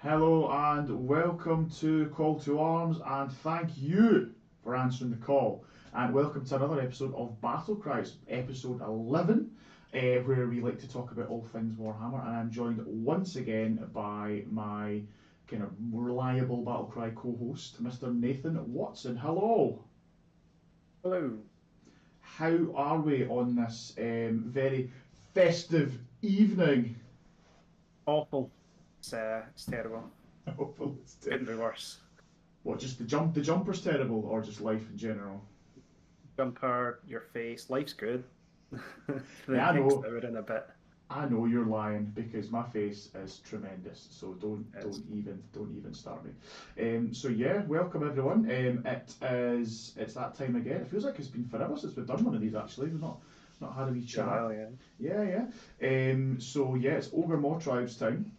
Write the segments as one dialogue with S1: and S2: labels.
S1: Hello and welcome to Call to Arms, and thank you for answering the call. And welcome to another episode of Battlecry, episode 11, where we like to talk about all things Warhammer. And I'm joined once again by my kind of reliable Battlecry co-host, Mr. Nathan Watson. Hello.
S2: Hello.
S1: How are we on this very festive evening?
S2: Awful. It's terrible.
S1: Hopefully it's
S2: Couldn't be worse.
S1: What, just the jumper's terrible, or just life in general?
S2: Jumper, your face, life's good. The
S1: Yeah, I
S2: next
S1: know.
S2: hour in a bit.
S1: I know you're lying because my face is tremendous. So don't
S2: It's
S1: even start me. So yeah, welcome everyone. It's that time again. It feels like it's been forever since we've done one of these. Actually, we've not had a wee
S2: been a
S1: chat.
S2: while, yeah.
S1: Yeah. So yeah, it's Ogor Mawtribes time.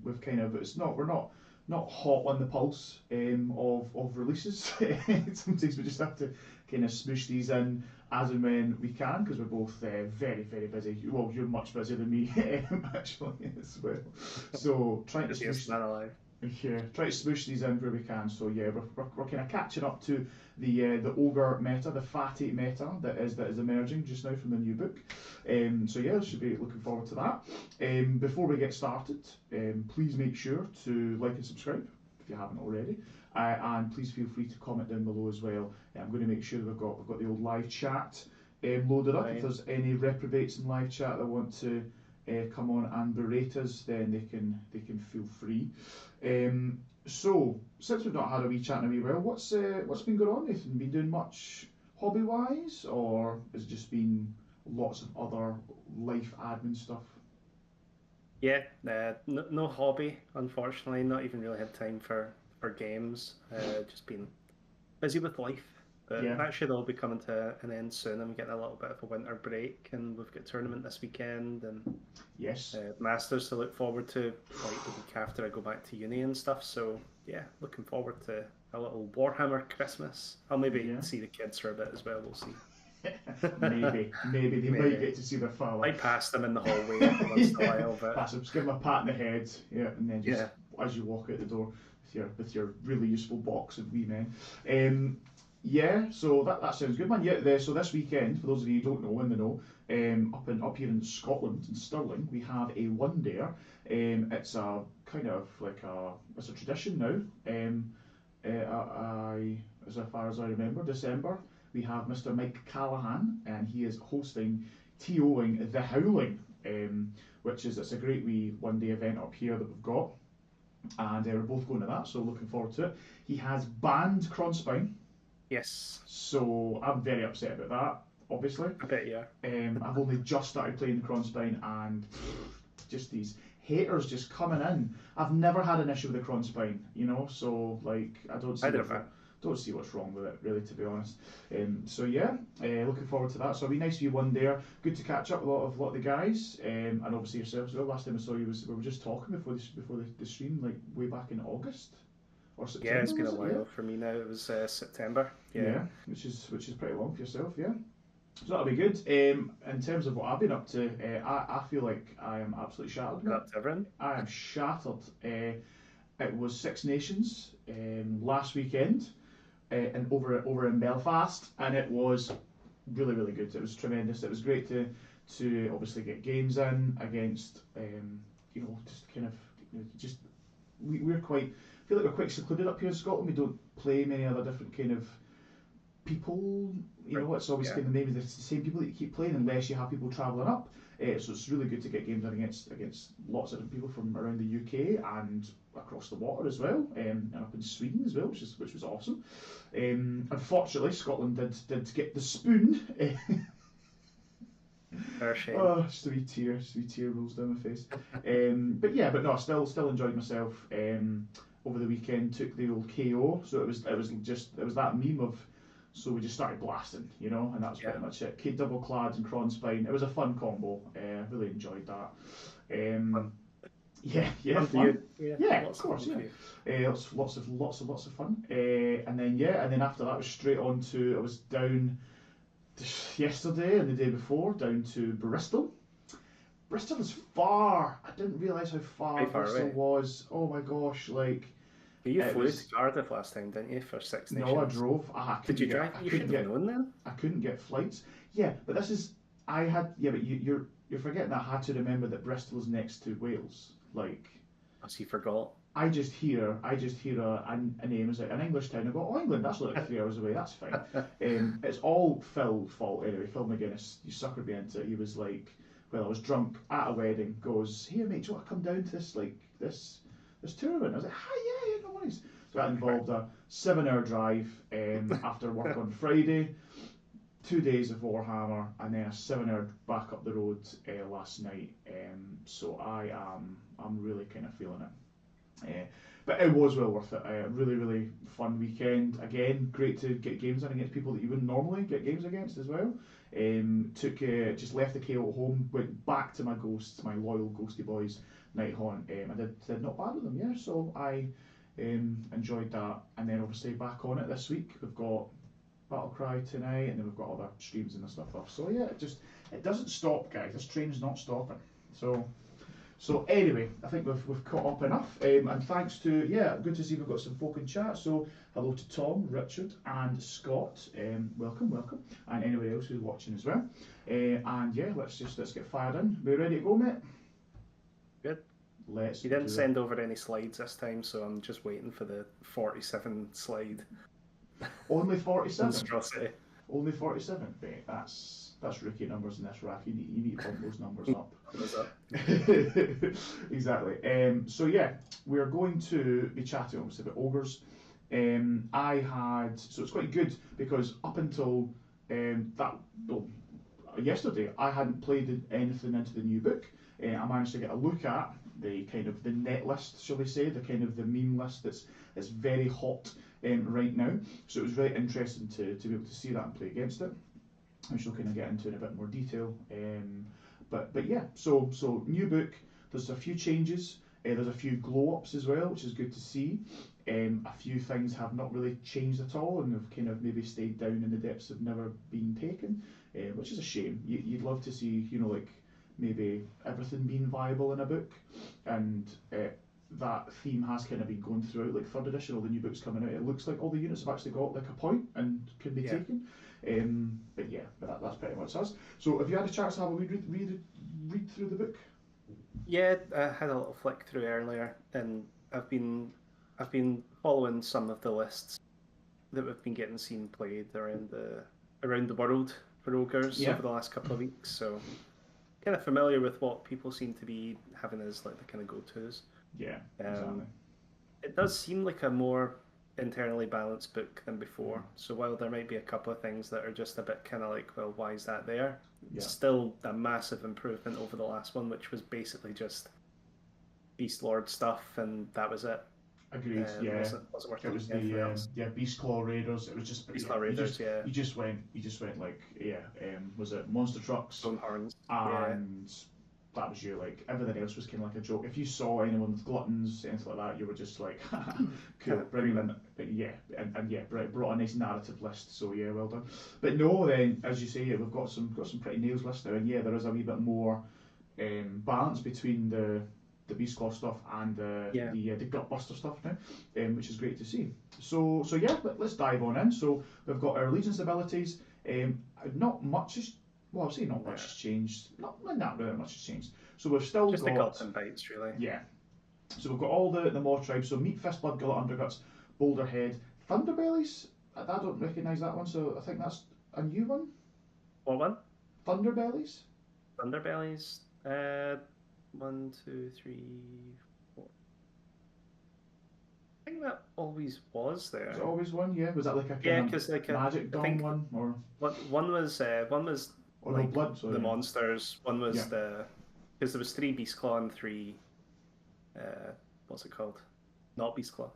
S1: We've kind of we're not hot on the pulse of releases. Sometimes we just have to kind of smoosh these in as and when we can because we're both very busy. Well, you're much busier than me actually as well. So trying to
S2: Busiest
S1: smoosh.
S2: man alive.
S1: Yeah, try to smoosh these in where we can. So yeah, we're kind of catching up to the ogre meta, the fatty meta that is emerging just now from the new book. So yeah, should be looking forward to that. Before we get started, please make sure to like and subscribe if you haven't already, and please feel free to comment down below as well. I'm going to make sure that we've got the old live chat loaded up.
S2: Right.
S1: If there's any reprobates in live chat that want to come on and berate us, then they can feel free. So since we've not had a wee chat in a wee while, what's been going on, Nathan? Been doing much hobby wise, or has it just been lots of other life admin stuff?
S2: Yeah, no hobby, unfortunately. Not even really had time for games. Just been busy with life. But
S1: Yeah.
S2: that should all be coming to an end soon. I'm getting a little bit of a winter break, and we've got a tournament this weekend and
S1: Yes.
S2: Masters to look forward to, like the week after I go back to uni and stuff. So yeah, looking forward to a little Warhammer Christmas. I'll maybe
S1: Yeah.
S2: see the kids for a bit as well. We'll see.
S1: Maybe they might get to see their father.
S2: I pass them in the hallway every once in a while, but
S1: Pass them, just give them a pat in the head, yeah, and then just as you walk out the door with your really useful box of wee men. Yeah, so that sounds good, man. Yeah, so this weekend, for those of you who don't know, in the know, up here in Scotland, in Stirling, we have a one dayer. It's a kind of like it's a tradition now. As far as I remember, December we have Mr. Mike Callahan, and he is hosting TOing the Howling, which is it's a great wee one day event up here that we've got, and we're both going to that, so looking forward to it. He has banned Cronspine.
S2: yes,
S1: So I'm very upset about that, obviously.
S2: I bet yeah.
S1: I've only just started playing the Cronspine and just these haters just coming in. I've never had an issue with the Cronspine, so like I don't see what's wrong with it, really, to be honest. So yeah, looking forward to that. So it'll be nice to be one there. Good to catch up with a lot of the guys, and obviously yourself as well. Last time I saw you we were just talking before the stream, like way back in August or September.
S2: Yeah, it's been a
S1: was it?
S2: while for me now. It was September.
S1: Yeah, which is pretty long for yourself, yeah. So that'll be good. In terms of what I've been up to, I feel like I am absolutely shattered.
S2: Been up to everything.
S1: I am shattered. It was Six Nations last weekend, and over in Belfast, and it was really good. It was tremendous. It was great to obviously get games in against just kind of just we're quite feel like we're quite secluded up here in Scotland. We don't play many other different kind of people. It's always kind of maybe the same people that you keep playing unless you have people travelling up. So it's really good to get games in against lots of different people from around the UK and across the water as well, and up in Sweden as well, which was awesome. Unfortunately, Scotland did get the spoon.
S2: Fair shame.
S1: Oh, just a wee tear rolls down my face. But no, still enjoyed myself. Over the weekend, took the old KO, so it was that meme of. So we just started blasting, and that was pretty much it. K double clad and Cronspine. It was a fun combo. Really enjoyed that.
S2: Fun.
S1: Fun. Yeah, of
S2: Lots
S1: course,
S2: fun
S1: yeah. Lots of fun. And then after that was straight on to. I was down yesterday and the day before down to Bristol. Bristol is far. I didn't realise how far
S2: Very far
S1: Bristol
S2: away.
S1: was. Oh my gosh, like
S2: You
S1: it
S2: flew to
S1: was.
S2: Cardiff last time, didn't you, for Six
S1: No, I
S2: Nations?
S1: drove.
S2: Did you drive? You should have known then.
S1: I couldn't get flights. Yeah, but this is. I had. Yeah, but you're forgetting that I had to remember that Bristol is next to Wales. Like.
S2: As you forgot.
S1: I just hear a name as an English town. I go, oh, England, that's like 3 hours away. That's fine. It's all Phil's fault anyway. Phil McGuinness, you suckered me into it. He was like, well, I was drunk at a wedding. Goes, here mate, do you want to come down to this tournament? I was like, hi, yeah, no worries. So that involved a 7-hour drive after work on Friday, 2 days of Warhammer, and then a 7-hour back up the road last night. So I'm really kind of feeling it. But it was well worth it. A really, really fun weekend. Again, great to get games in against people that you wouldn't normally get games against as well. Just left the KO at home, went back to my ghosts, my loyal ghosty boys, Night Haunt. I did not bad with them, yeah. So I enjoyed that, and then obviously back on it this week. We've got Battlecry tonight, and then we've got other streams and stuff off. So yeah, it doesn't stop, guys. This train's not stopping. So anyway, I think we've caught up enough, and thanks to good to see we've got some folk in chat. So hello to Tom, Richard, and Scott. Welcome, and anybody else who's watching as well. And yeah, let's get fired in. We ready to go, mate?
S2: Good.
S1: Let's.
S2: You didn't send over any slides this time, so I'm just waiting for the 47 slide.
S1: Only 47.
S2: Monstrosity.
S1: Only 47. Mate, that's rookie numbers in this rack. You need to bump those numbers up. Exactly. So yeah, we're going to be chatting obviously about ogres. So it's quite good because up until yesterday I hadn't played anything into the new book. I managed to get a look at the kind of the net list, shall we say, the kind of the meme list that's very hot right now. So it was very interesting to be able to see that and play against it, which we'll kind of get into in a bit more detail. But yeah, so new book. There's a few changes. There's a few glow ups as well, which is good to see. A few things have not really changed at all, and have kind of maybe stayed down in the depths of never being taken, which is a shame. You'd love to see, like maybe everything being viable in a book, and that theme has kind of been going throughout, like third edition, all the new books coming out. It looks like all the units have actually got like a point and can be taken. But yeah, that's pretty much us. So have you had a chance to have a read through the book?
S2: Yeah, I had a little flick through earlier, and I've been following some of the lists that we've been getting seen played around the world for ogres over the last couple of weeks. So kind of familiar with what people seem to be having as like the kind of go-tos.
S1: Yeah, exactly.
S2: It does seem like a more internally balanced book than before. So while there might be a couple of things that are just a bit kind of like, well, why is that there? It's still a massive improvement over the last one, which was basically just Beast Lord stuff, and that was it.
S1: Agreed.
S2: Wasn't
S1: it was the Beast Claw Raiders. It was just
S2: Beast Claw Raiders.
S1: You just went like was it Monster Trucks?
S2: Stone Horns.
S1: And that was you. Like everything else was kind of like a joke. If you saw anyone with gluttons, anything like that, you were just like, cool, brilliant. But brought a nice narrative list. So yeah, well done. But no, then as you say, we've got some pretty nails list now, and there is a wee bit more balance between the Beast Claw stuff and the Gutbuster stuff now, which is great to see. So yeah, let's dive on in. So we've got our allegiance abilities. Not much has. Well, I'll say not much has changed. Not really much has changed. So we've still
S2: just
S1: got
S2: the guts and bites, really.
S1: Yeah. So we've got all the Mawtribes. So Meat, Fist, Blood, Gullet, Underguts, Boulder Head, Thunderbellies. I don't recognise that one, so I think that's a new one.
S2: What one?
S1: Thunderbellies.
S2: Thunderbellies. 1, 2, 3, 4. I think that always was there.
S1: Was it always one? Yeah. Was that like a Magic Dawn one, or
S2: one was
S1: or
S2: like
S1: no blood? Sorry.
S2: The monsters. One was because there was 3 Beast Claw and 3 what's it called? Not Beast Claw.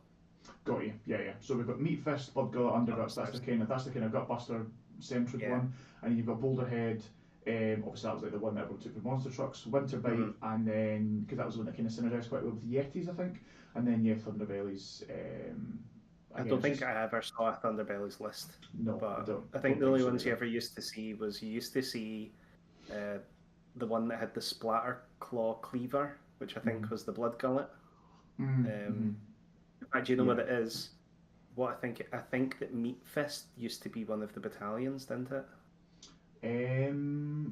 S1: Got you. Yeah. So we've got Meat, Fist, Blood, Gullet, Underguts. That's the kind of Gutbuster centric one, and then you've got Boulder Head. Obviously that was like the one that everyone took with Monster Trucks, Winter Bite, and then because that was the one that kind of synergised quite well with the Yetis, I think, and then Thunderbellies.
S2: I don't think I ever saw a Thunderbellies list.
S1: No,
S2: but
S1: I don't.
S2: I think the only ones you ever used to see was the one that had the splatter claw cleaver, which I think was the blood gullet.
S1: Mm-hmm.
S2: In fact, do you know what
S1: Yeah.
S2: it is? What I think that Meat Fist used to be one of the battalions, didn't it?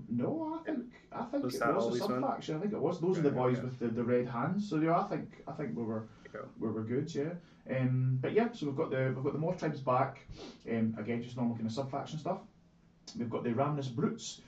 S1: No, I think
S2: Was
S1: it
S2: that
S1: was a
S2: always
S1: sub
S2: one?
S1: faction. I think it was. Those are the
S2: Right.
S1: boys
S2: Okay.
S1: with the red hands. So yeah, I think
S2: Cool.
S1: we were good. Yeah. But yeah, so we've got the Mawtribes back. Again, just normal kind of sub faction stuff. We've got the Ravenous Brutes.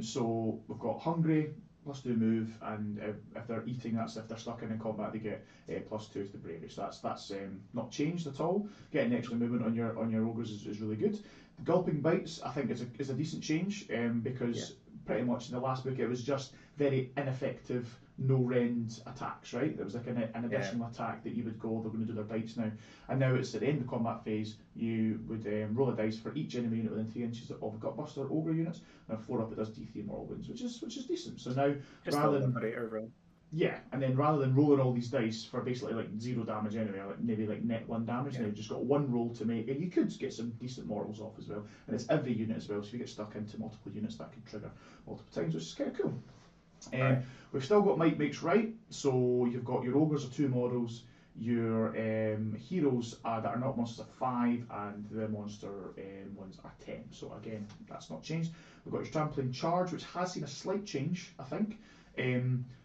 S1: So we've got Hungry, +2 move, and if they're eating, that's if they're stuck in combat, they get +2 to the bravery. So that's not changed at all. Getting extra movement on your ogres is really good. The Gulping Bites, I think, is a decent change because pretty much in the last book it was just very ineffective no-rend attacks, right? There was like an additional attack that you would go, they're going to do their bites now. And now it's at the end of the combat phase, you would roll a dice for each enemy unit within 3 inches of Gutbuster Ogre units, and 4 up it does D3 mortal wounds, which is decent. So now,
S2: Just
S1: rather
S2: a
S1: than
S2: liberator roll.
S1: yeah, and then rather than rolling all these dice for basically like 0 damage anyway, like maybe like net 1 damage, now you've just got one roll to make, and you could get some decent mortals off as well. And it's every unit as well, so if you get stuck into multiple units, that can trigger multiple times, which is kind of cool. We've still got Might Makes Right, so you've got your ogres are 2 models, your heroes that are not monsters are 5, and the monster ones are 10. So again, that's not changed. We've got your Trampling Charge, which has seen a slight change, I think.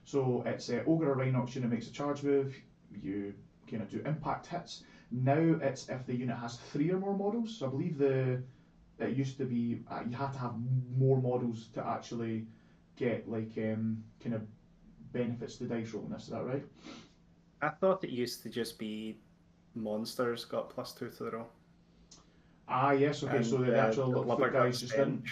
S1: So it's Ogre or Rhinox unit makes a charge move, you kind of do impact hits. Now it's if the unit has 3 or more models. So I believe it used to be you had to have more models to actually get like kind of benefits to the dice roll in this. Is that right?
S2: I thought it used to just be monsters got +2 to the roll.
S1: Ah, yes. Okay,
S2: And
S1: so the actual
S2: the
S1: little foot guys just didn't.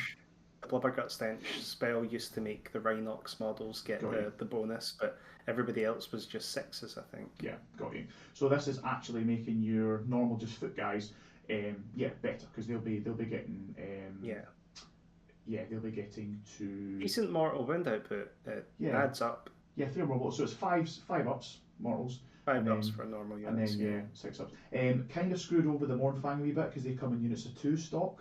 S2: The Blubbergut Stench spell used to make the Rhinox models get
S1: Got you.
S2: the bonus, but everybody else was just 6s, I think.
S1: Yeah, got you. So this is actually making your normal just foot guys, better because they'll be getting they'll be getting to
S2: Decent mortal wound output. It adds up.
S1: Yeah, 3 or more mortals. So it's 5 ups mortals.
S2: 5 ups for normal units.
S1: And then 6 ups. Kind of screwed over the Mournfang a wee bit because they come in units of 2 stock.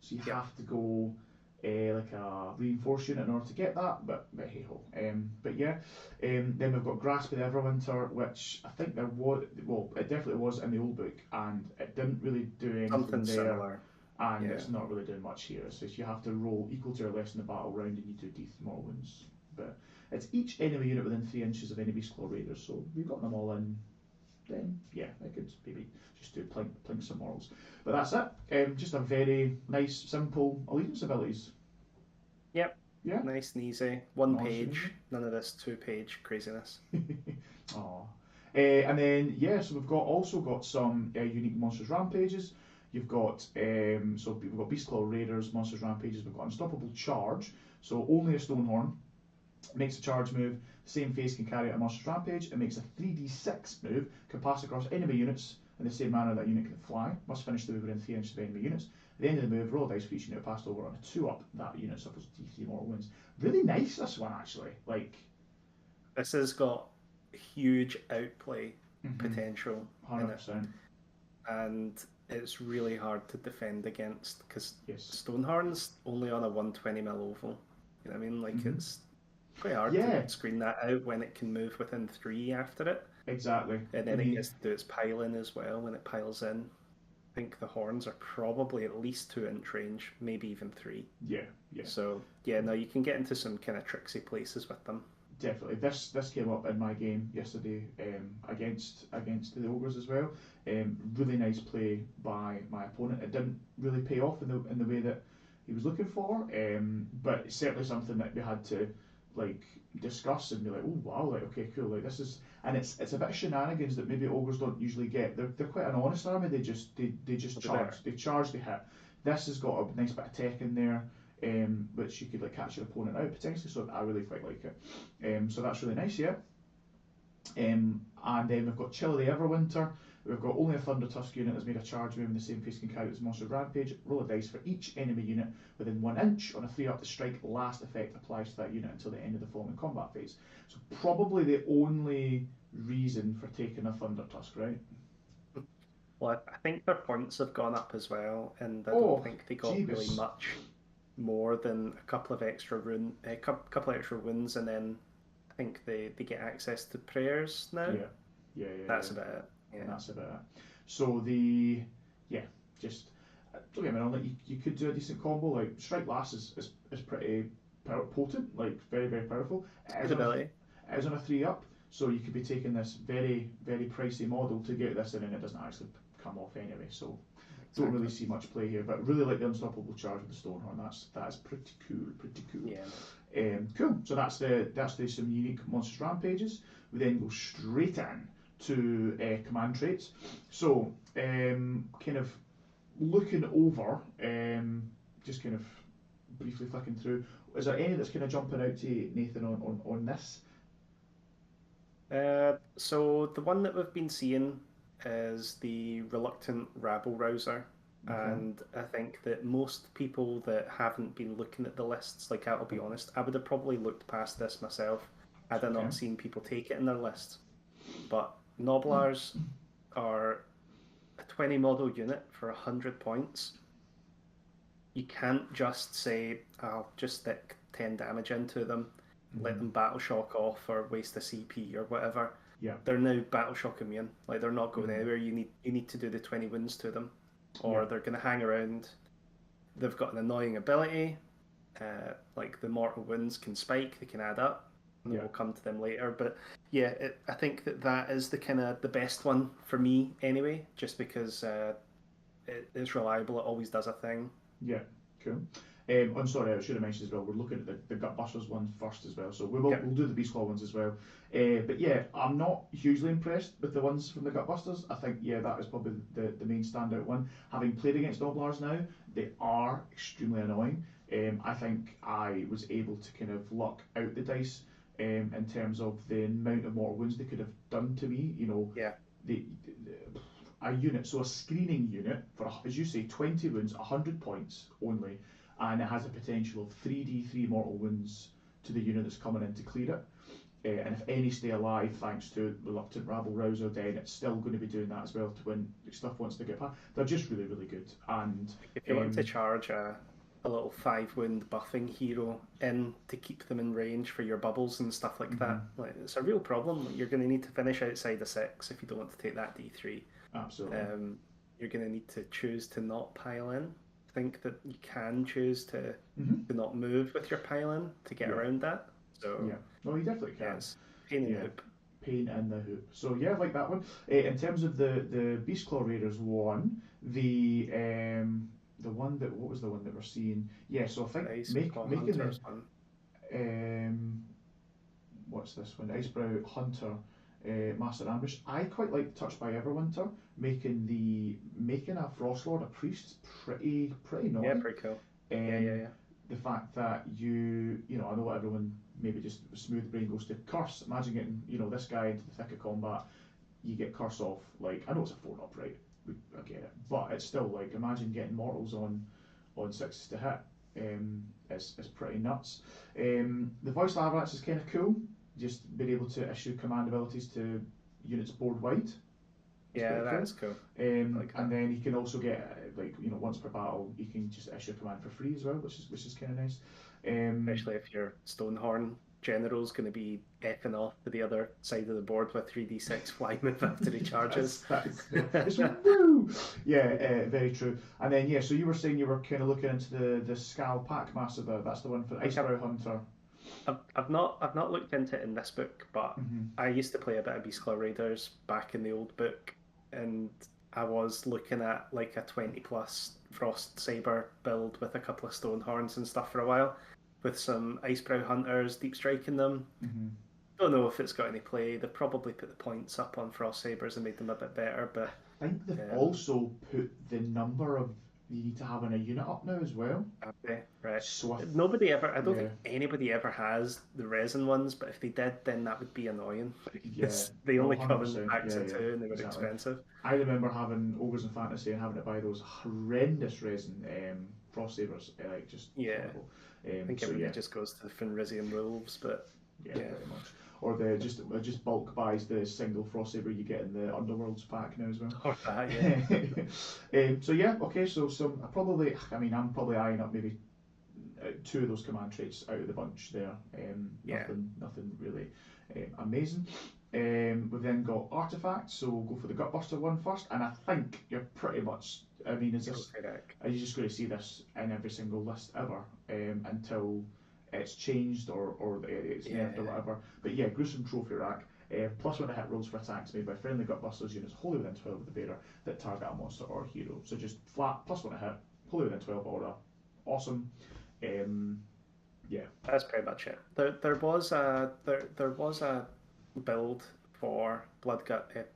S1: So you have to go like a reinforced unit in order to get that, but hey ho. Then we've got Grasp of the Everwinter, which I think there was, well, it definitely was in the old book, and it didn't really do anything
S2: Something
S1: there.
S2: similar.
S1: And it's not really doing much here. So you have to roll equal to or less in the battle round, and you do D3 mortal wounds. But it's each enemy unit within 3 inches of any Beast Claw Raiders. So we've got them all in. Then I could maybe just do plink some morals. But that's it. Just a very nice, simple allegiance abilities.
S2: Yep.
S1: Yeah.
S2: Nice and easy. 1 page. None of this 2-page craziness.
S1: Aww. And then so we've also got some unique monsters rampages. You've got we've got Beast Claw Raiders, monsters rampages. We've got Unstoppable Charge. So only a Stonehorn makes a charge move. Same phase can carry out a monster's rampage. It makes a 3d6 move, can pass across enemy units in the same manner that unit can fly. Must finish the move within 3 inches of enemy units. At the end of the move, roll a dice for each unit passed over on a 2-up. That unit suffers D3 mortal wounds. Really nice, this one actually.
S2: This has got huge outplay potential
S1: 100%.
S2: in it. And it's really hard to defend against because Stonehorn's only on a 120mm oval. You know what I mean? It's quite hard to screen that out when it can move within 3 after it.
S1: Exactly.
S2: And then it gets to do its piling as well when it piles in. I think the horns are probably at least 2-inch range, maybe even 3.
S1: Yeah.
S2: So you can get into some kind of tricksy places with them.
S1: Definitely. This came up in my game yesterday against the Ogres as well. Really nice play by my opponent. It didn't really pay off in the way that he was looking for, but it's certainly something that we had to discuss and be like, oh wow, okay, cool, this is, and it's a bit of shenanigans that maybe Ogres don't usually get. They're quite an honest army. They just charge. They charge, they hit. This has got a nice bit of tech in there, which you could catch your opponent out potentially. So I really quite like it. So that's really nice, yeah. And then we've got Chill of the Everwinter. We've got only a Thunder Tusk unit that's made a charge move in the same phase can carry its monster rampage. Roll a dice for each enemy unit within 1 inch. On a 3-up, the strike last effect applies to that unit until the end of the following combat phase. So probably the only reason for taking a Thunder Tusk, right?
S2: Well, I think their points have gone up as well, and I don't think they got really much more than a couple of extra couple extra wounds, and then I think they get access to prayers now. That's about it. Yeah.
S1: And that's about it. So just don't get me wrong. Like you could do a decent combo. Like Strike Last is pretty potent. Like very very powerful. It is on a 3-up, so you could be taking this very very pricey model to get this in, and it doesn't actually come off anyway. So don't really see much play here. But really like the unstoppable charge with the Stonehorn. That is pretty cool.
S2: Yeah.
S1: Cool. So that's some unique monstrous rampages. We then go straight in to command traits. So kind of looking over, just kind of briefly flicking through. Is there any that's kind of jumping out to you, Nathan, on this?
S2: So the one that we've been seeing is the Reluctant Rabble Rouser. And I think that most people that haven't been looking at the lists, like I'll be honest, I would have probably looked past this myself had I not seen people take it in their lists. But Noblars are a 20 model unit for 100 points. You can't just say, I'll just stick 10 damage into them, let them battle shock off or waste a CP or whatever.
S1: Yeah.
S2: They're now battle shock immune. Like they're not going anywhere. You need to do the 20 wounds to them, or they're going to hang around. They've got an annoying ability, like the mortal wounds can spike. They can add up. And we'll come to them later. But yeah, I think that is the best one for me anyway, just because it is reliable. It always does a thing.
S1: Yeah, cool. I'm sorry, I should have mentioned as well, we're looking at the Gutbusters one first as well, so we'll do the Beastclaw ones as well. But yeah, I'm not hugely impressed with the ones from the Gutbusters. I think, that is probably the main standout one. Having played against Noblars now, they are extremely annoying. I think I was able to kind of luck out the dice in terms of the amount of mortal wounds they could have done to me. A unit, so a screening unit for, as you say, 20 wounds, 100 points only, and it has a potential of 3d3 mortal wounds to the unit that's coming in to clear it. And if any stay alive thanks to Reluctant Rabble Rouser, then it's still going to be doing that as well to when stuff wants to get past. They're just really, really good. And
S2: if you want to charge a little 5 wound buffing hero in to keep them in range for your bubbles and stuff like that, like, it's a real problem. Like, you're going to need to finish outside the 6 if you don't want to take that d3.
S1: Absolutely.
S2: You're going to need to choose to not pile in. Think that you can choose to not move with your pile in to get around that. So
S1: no, you definitely can.
S2: Yes, pain in the hoop.
S1: Pain in the hoop. So I like that one. In terms of the Beastclaw Raiders one, the one that, what was the one that we're seeing? Yeah, so I think making this one. What's this one? Icebrow Hunter. Master Ambush. I quite like Touched by Everwinter, making a Frostlord a priest pretty annoying.
S2: Yeah, pretty cool.
S1: The fact that I know everyone maybe just smooth brain goes to curse. Imagine getting this guy into the thick of combat. You get curse off. Like, I know it's a 4-up, right? I get it, but it's still like, imagine getting mortals on 6s to hit. It's pretty nuts. The Voice Avalanche is kind of cool. Just being able to issue command abilities to units board wide.
S2: That's cool.
S1: And then you can also get once per battle you can just issue a command for free as well, which is kind of nice.
S2: Especially if your Stonehorn general's going to be effing off to the other side of the board with 3d6 fly move after he charges.
S1: Woo! Very true. And then so you were saying you were kind of looking into the Skal Packmaster there. That's the one for Icebrow Hunter.
S2: I've not looked into it in this book, but I used to play a bit of Beastclaw Raiders back in the old book, and I was looking at like a 20 plus Frost Saber build with a couple of Stonehorns and stuff for a while, with some Icebrow Hunters deep striking them. Don't know if it's got any play. They probably put the points up on Frost Sabers and made them a bit better, but
S1: I think they've also put the number of you need to have in a unit up now as well.
S2: Okay, right.
S1: So
S2: I don't think anybody ever has the resin ones, but if they did, then that would be annoying. They only come in packs of 2 and they were expensive.
S1: I remember having Ogres in Fantasy and having to buy those horrendous resin Frost Sabers, horrible.
S2: I think everybody just goes to the Fenrisian Wolves, but
S1: pretty much. Or they just bulk buys the single Frost Saber you get in the Underworlds pack now as well.
S2: Or that,
S1: So I'm probably eyeing up maybe two of those command traits out of the bunch there. Nothing really amazing. We've then got artifacts, so we'll go for the Gutbuster one first, and I think you're pretty much. I mean, are you just going to see this in every single list ever until it's changed or it's nerfed or whatever? But yeah, gruesome trophy rack. +1 to hit rolls for attacks made by friendly Gutbusters units wholly within 12 of the bearer that target a monster or hero. So just flat +1 to hit, wholly within 12 order. Awesome. Yeah.
S2: That's pretty much it. There was a build for Bloodgut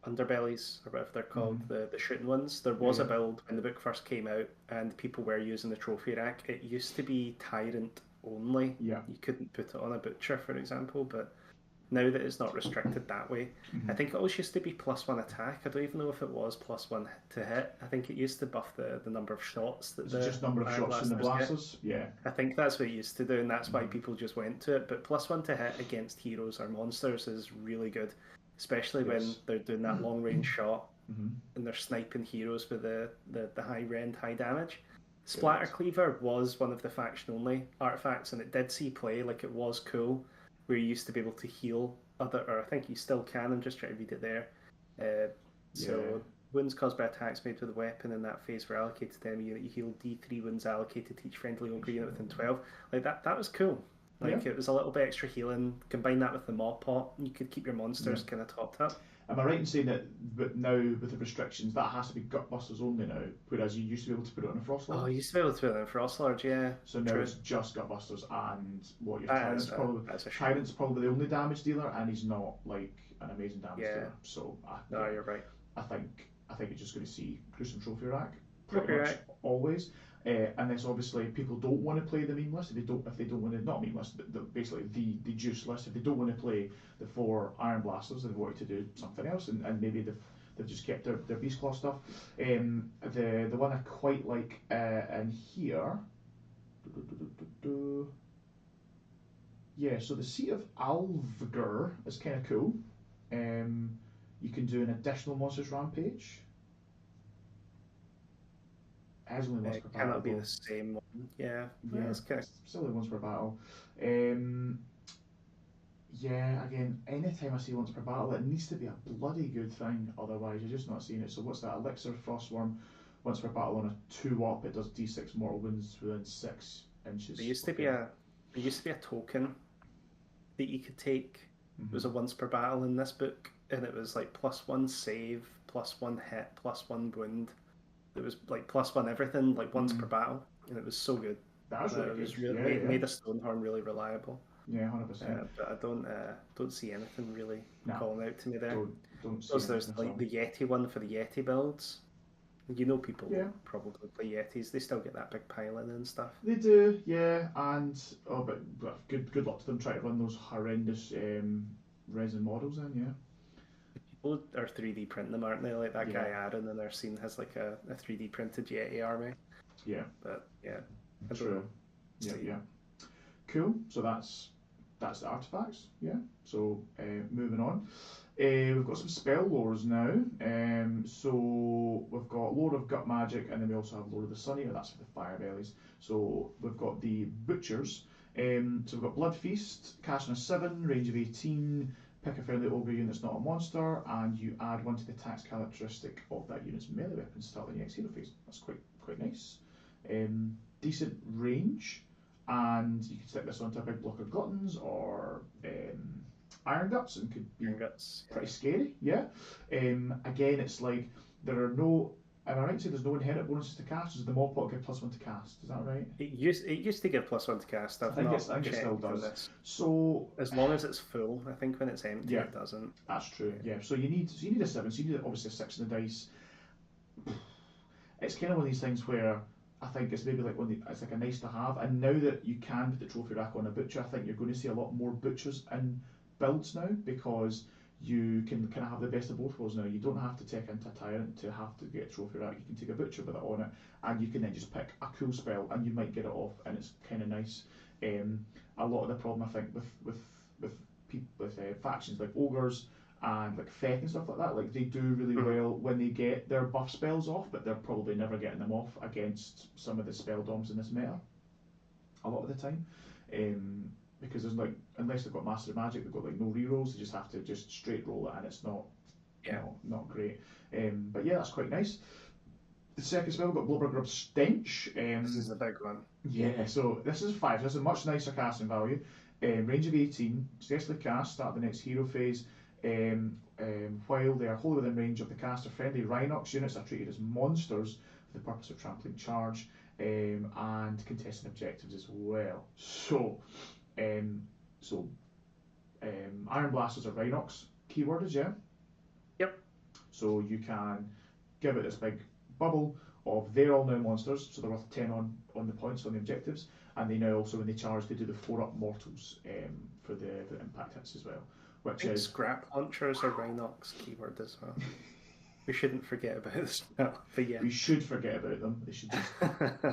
S2: Underbellies, or whatever they're called, the shooting ones. There was a build when the book first came out and people were using the trophy rack. It used to be Tyrant only.
S1: Yeah.
S2: You couldn't put it on a Butcher, for example, but now that it's not restricted that way, I think it always used to be +1 attack. I don't even know if it was +1 to hit. I think it used to buff the number of shots that
S1: just number of shots in the blasters. Yeah,
S2: I think that's what it used to do, and that's why people just went to it. But +1 to hit against heroes or monsters is really good, especially when they're doing that long range shot and they're sniping heroes with the high rend, high damage. Splatter Cleaver was one of the faction only artifacts, and it did see play. Like, it was cool, where you used to be able to heal or I think you still can. I'm just trying to read it there. So wounds caused by attacks made with a weapon in that phase were allocated to enemy unit. You heal D3 wounds allocated to each friendly ogre unit within 12. Like that was cool. Like it was a little bit extra healing. Combine that with the Maw Pot, you could keep your monsters kind of topped up.
S1: Am I right in saying that now with the restrictions that has to be Gutbusters only now, whereas you used to be able to put it on a Frostlord?
S2: Oh, you used to be able to put it on a Frostlord, yeah.
S1: So now it's just Gutbusters and what your Tyrant's probably the only damage dealer, and he's not like an amazing damage dealer. So
S2: you're right.
S1: I think you're just going to see gruesome trophy rack pretty much always. Unless obviously people don't want to play the meme list. If they don't want to, not meme list, basically the juice list. If they don't want to play the 4 Iron Blasters, they wanted to do something else, and maybe they've just kept their Beast Claw stuff. The one I quite like in here. Yeah, so the Seat of Alvgar is kind of cool. You can do an additional Monsters Rampage. As only once per battle.
S2: Cannot be the same one. Yeah, it's kind of
S1: still once per battle. Again, anytime I see once per battle, it needs to be a bloody good thing. Otherwise, you're just not seeing it. So what's that? Elixir Frostworm, once per battle on a 2-up, it does D6 mortal wounds within 6 inches.
S2: There used to be a token that you could take. It was a once per battle in this book, and it was like +1 save, +1 hit, +1 wound. It was like +1 everything, like once per battle, and it was so good.
S1: That was really
S2: it was
S1: good.
S2: Really made a Stonehorn really reliable.
S1: Yeah, 100%.
S2: But I don't see anything really calling out to me there.
S1: Don't see
S2: Because there's like the Yeti one for the Yeti builds. You know, people probably play Yetis. They still get that big pile in and stuff.
S1: They do, yeah. And but good luck to them trying to run those horrendous resin models in, yeah.
S2: People are 3D printing them, aren't they? Like that guy Aaron in their scene has like a 3D printed Yeti army.
S1: Yeah.
S2: But yeah.
S1: True. Yeah. Cool. So that's the artifacts. Yeah. So moving on. We've got some spell lores now. So we've got Lore of Gut Magic, and then we also have Lore of the Sun Eater. That's for the Fire Bellies. So we've got the Butchers. So we've got Blood Feast, cast on a 7, range of 18. Pick a friendly ogre unit that's not a monster, and you add 1 to the attacks characteristic of that unit's melee weapon start in the next hero phase. That's quite nice. Decent range, and you can stick this onto a big block of gluttons or iron guts, and could be pretty scary. Yeah. Again, it's like there are no. Am I right to say there's no inherent bonuses to cast? Does the Maw Pot give +1 to cast? Is that right?
S2: It used to give +1 to cast.
S1: I think it still does. So
S2: as long as it's full, I think when it's empty, it doesn't.
S1: That's true. Yeah. So you need a 7. So you need obviously a 6 in the dice. It's kind of one of these things where I think it's maybe like it's like a nice to have. And now that you can put the trophy rack on a butcher, I think you're going to see a lot more butchers in builds now, because you can kind of have the best of both worlds now. You don't have to take into a Tyrant to have to get a trophy rack. You can take a Butcher with it on it, and you can then just pick a cool spell, and you might get it off, and it's kind of nice. A lot of the problem I think with factions like Ogres and like Feck and stuff like that, like they do really well when they get their buff spells off, but they're probably never getting them off against some of the spell doms in this meta. a lot of the time. Because there's like, unless they've got Master of Magic, they've got like no rerolls. They just have to just straight roll it, and it's not not great. But yeah, that's quite nice. The second spell, we've got Blubbergrub Stench.
S2: This is the big one.
S1: Yeah, so this is 5. This is a much nicer casting value. Range of 18, successfully cast, start the next hero phase. While they are wholly within range of the caster, friendly Rhinox units are treated as monsters for the purpose of trampling charge and contesting objectives as well. So, Iron Blasters are Rhinox keywords, yeah?
S2: Yep.
S1: So you can give it this big bubble of they're all now monsters, so they're worth 10 on the points on the objectives, and they now also, when they charge, they do the 4-up mortals for the impact hits as well. Which is
S2: scrap launchers are Rhinox keyword as well. We shouldn't forget about this spell, but yeah.
S1: We should forget about them. They should just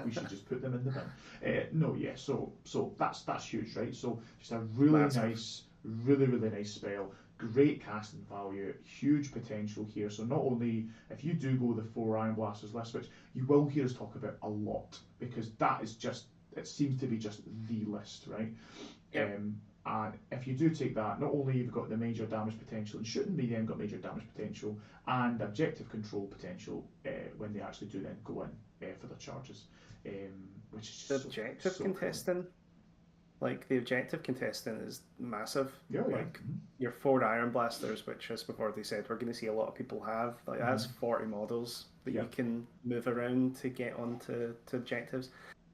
S1: we should just put them in the bin. No, yeah. So that's huge, right? So just a really nice, really nice spell. Great casting value, huge potential here. So not only if you do go the 4 Iron Blasters list, which you will hear us talk about a lot, because that is just, it seems to be just the list, right?
S2: Yep.
S1: And if you do take that, not only you've got the major damage potential and shouldn't be then got major damage potential and objective control potential when they actually do then go in for their charges, which is just
S2: the objective contesting. Cool. Like the objective contesting is massive.
S1: Yeah,
S2: like your 4 Iron Blasters, which as before they said we're going to see a lot of people have. Like that's 40 models that you can move around to get onto objectives.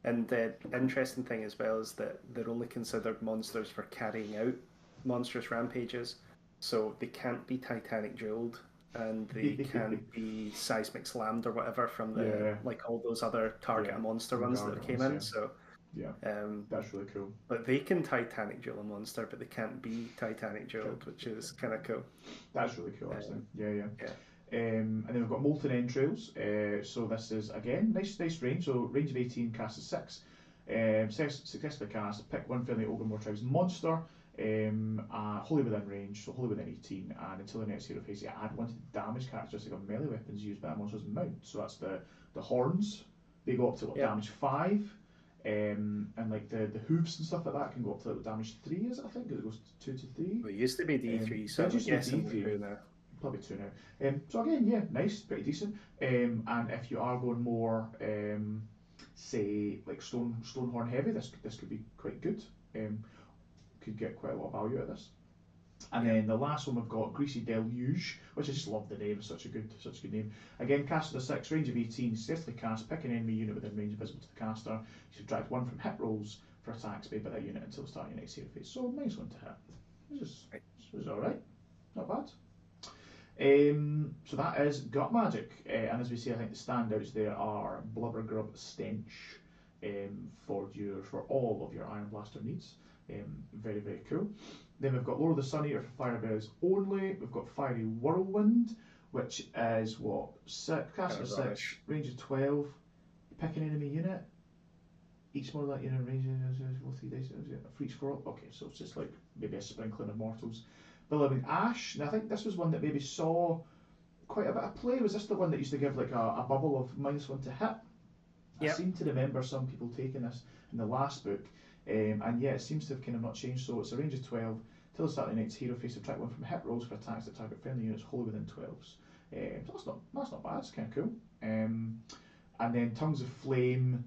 S2: And the interesting thing as well is that they're only considered monsters for carrying out monstrous rampages, so they can't be Titanic jeweled, and they can't be seismic slammed or whatever from the like all those other target a monster ones that came in. So
S1: that's really cool.
S2: But they can Titanic jewel a monster, but they can't be Titanic jeweled, which is kind of cool.
S1: That's really cool, actually. Yeah. And then we've got Molten Entrails. So this is again nice range. So range of 18, cast is 6. Successfully cast, pick one friendly Ogor Mawtribes monster, wholly within range, so wholly within 18, and until the next hero phase, you add 1 to the damage characteristic of melee weapons used by a monster's mount. So that's the horns. They go up to damage 5. And like the hooves and stuff like that can go up to damage 3, is it? I think it goes 2 to 3.
S2: It used to be D3, so I'm guessing D3 now.
S1: Probably 2 now. So again, yeah, nice, pretty decent. And if you are going more, say like Stonehorn heavy, this could be quite good. Could get quite a lot of value out of this. And then the last one we've got Greasy Deluge, which I just love the name. It's such a good name. Again, cast at a 6, range of 18, successfully cast, pick an enemy unit within range visible to the caster. You subtract 1 from hit rolls for attacks made by that unit until the start of your next hero phase. So nice one to hit. This was alright. Not bad. So that is Gut Magic, and as we see, I think the standouts there are Blubbergrub Stench for all of your Iron Blaster needs. Very cool. Then we've got Lord of the Sun Eater for Fire Berries only. We've got Fiery Whirlwind, which is what, 6, cast of 6, range of 12. Pick an enemy unit. Each more of that unit range roll 3 dice for each 4. Okay, so it's just like maybe a sprinkling of mortals. Billowing Ash. Now I think this was one that maybe saw quite a bit of play. Was this the one that used to give like a bubble of -1 to hit? I seem to remember some people taking this in the last book. And yeah, it seems to have kind of not changed. So it's a range of 12. Till the start of the next hero phase, subtract 1 from hit rolls for attacks that target friendly units wholly within 12s. So that's not bad. It's kind of cool. And then Tongues of Flame.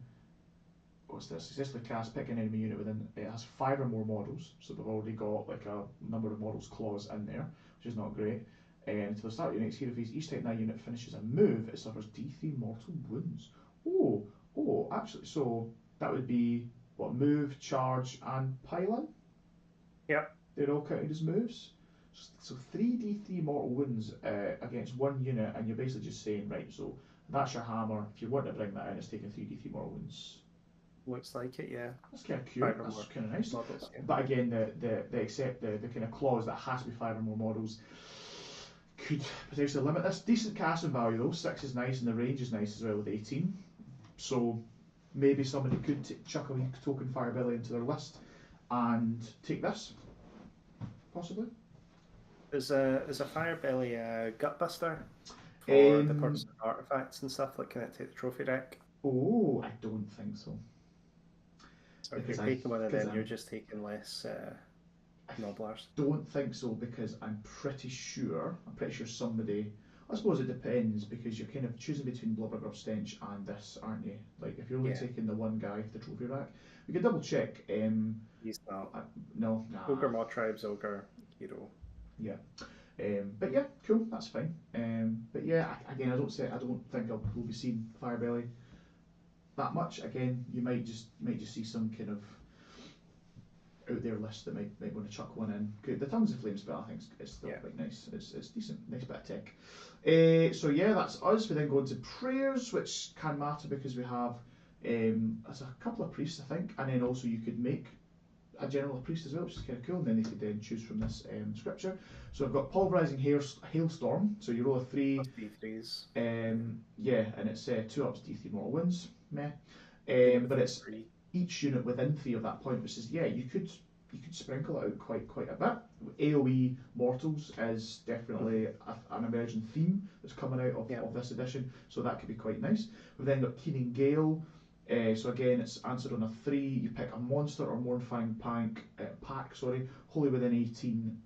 S1: What's this? Successfully cast, pick an enemy unit within. It has 5 or more models, so they've already got like a number of models clause in there, which is not great. Until the start of your next hero phase, each time that unit finishes a move, it suffers D3 mortal wounds. Oh, actually, so that would be what, move, charge, and pile-in?
S2: Yep.
S1: They're all counted as moves. So 3d3 mortal wounds against one unit, and you're basically just saying, right, so that's your hammer. If you want to bring that in, it's taking 3d3 mortal wounds.
S2: Looks like it, yeah.
S1: That's kind of cute. That's kind of nice. Models, yeah. But again, the kind of clause that has to be 5 or more models could potentially limit this. Decent casting value though. 6 is nice, and the range is nice as well with 18. So maybe somebody could chuck a wee token Firebelly into their list and take this, possibly.
S2: Is a Firebelly a Gutbuster for the purpose of artifacts and stuff? Like, can it take the trophy deck?
S1: Oh, I don't think so.
S2: So if you're taking one of them, you're just taking less Nobblers.
S1: Don't think so, because I'm pretty sure somebody. I suppose it depends, because you're kind of choosing between Blubbergrub Stench and this, aren't you? Like, if you're only taking the one guy for the trophy rack, we could double check.
S2: He's not.
S1: No, nah.
S2: Ogre, Mawtribes, Ogre, Hero.
S1: Yeah. But yeah, cool. That's fine. But yeah, again, I don't think we'll be seeing Firebelly that much. Again, you might just see some kind of out there list that might want to chuck one in. Good. The Tongues of Flame spell, I think, is still quite nice. It's decent, nice bit of tech. So yeah, that's us. We then go into prayers, which can matter because we have there's a couple of priests, I think, and then also you could make a general priest as well, which is kind of cool. And then they could then choose from this scripture. So I've got Pulverizing Hailstorm. So you roll a 3.
S2: D3s.
S1: Yeah, and it's 2 ups, D3 mortal wounds. Meh. But it's 3. Each unit within 3 of that point, which is you could sprinkle it out quite a bit. AOE mortals is definitely an emerging theme that's coming out of this edition, so that could be quite nice. We've then got Keening Gale. So again, it's answered on a 3. You pick a monster or Mournfang pack, wholly within 18,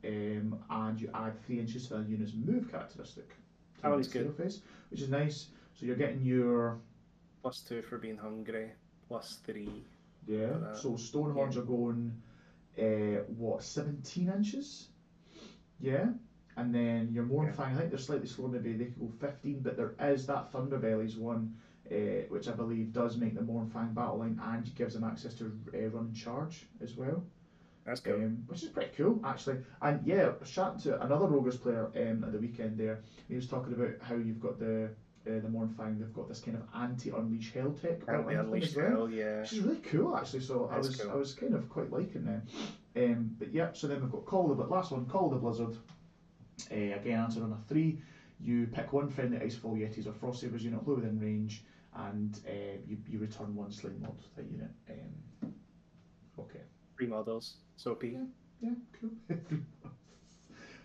S1: and you add 3 inches to the unit's move characteristic.
S2: That one's good.
S1: Face, which is nice. So you're getting your
S2: +2 for being hungry, +3.
S1: Yeah. So Stonehorns are going 17 inches? Yeah. And then your Mournfang, I think they're slightly slower, maybe they could go 15, but there is that Thunderbellies one, which I believe does make the Mournfang battle line and gives them access to run and charge as well.
S2: That's cool.
S1: Which is pretty cool, actually. And yeah, I was chatting to another Roguers player at the weekend there. He was talking about how you've got the Mournfang, they've got this kind of anti-unleash hell tech built into them as well, which is really cool, actually. So I was kind of quite liking them. But yeah, so then we've got Call of the Blizzard. Again, answered on a 3. You pick one friendly Icefall Yetis or Frost Sabers unit low within range, and you return 1 slain mod to that unit. Okay.
S2: 3 models. So OP.
S1: Yeah, cool.